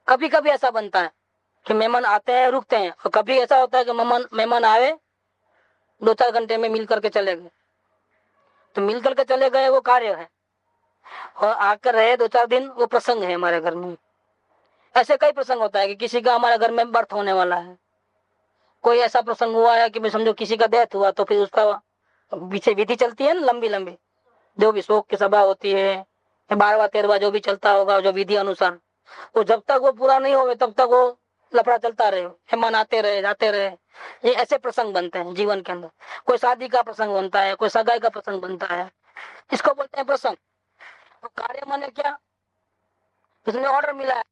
[SPEAKER 3] कभी कभी ऐसा बनता है कि मेहमान आते हैं रुकते हैं, और कभी ऐसा होता है कि मेहमान आए 2-4 घंटे में मिल करके चले गए। तो मिल करके चले गए वो कार्य है, और आकर रहे 2-4 दिन वो प्रसंग है हमारे घर में। ऐसे कई प्रसंग होता है कि किसी का हमारे घर में बर्थ होने वाला है, कोई ऐसा प्रसंग हुआ है कि समझो किसी का डेथ हुआ, तो फिर उसका पीछे विधि चलती है ना, लंबी लंबी, जो भी शोक की सभा होती है, 12वां 13वां जो भी चलता होगा, जो विधि अनुसार, वो जब तक वो पूरा नहीं होवे तब तक वो लफड़ा चलता रहे, मेहमान आते रहे जाते रहे। ये ऐसे प्रसंग बनते हैं जीवन के अंदर। कोई शादी का प्रसंग बनता है, कोई सगाई का प्रसंग बनता है, इसको बोलते हैं प्रसंग। तो कार्य माने क्या? इसमें ऑर्डर मिला है,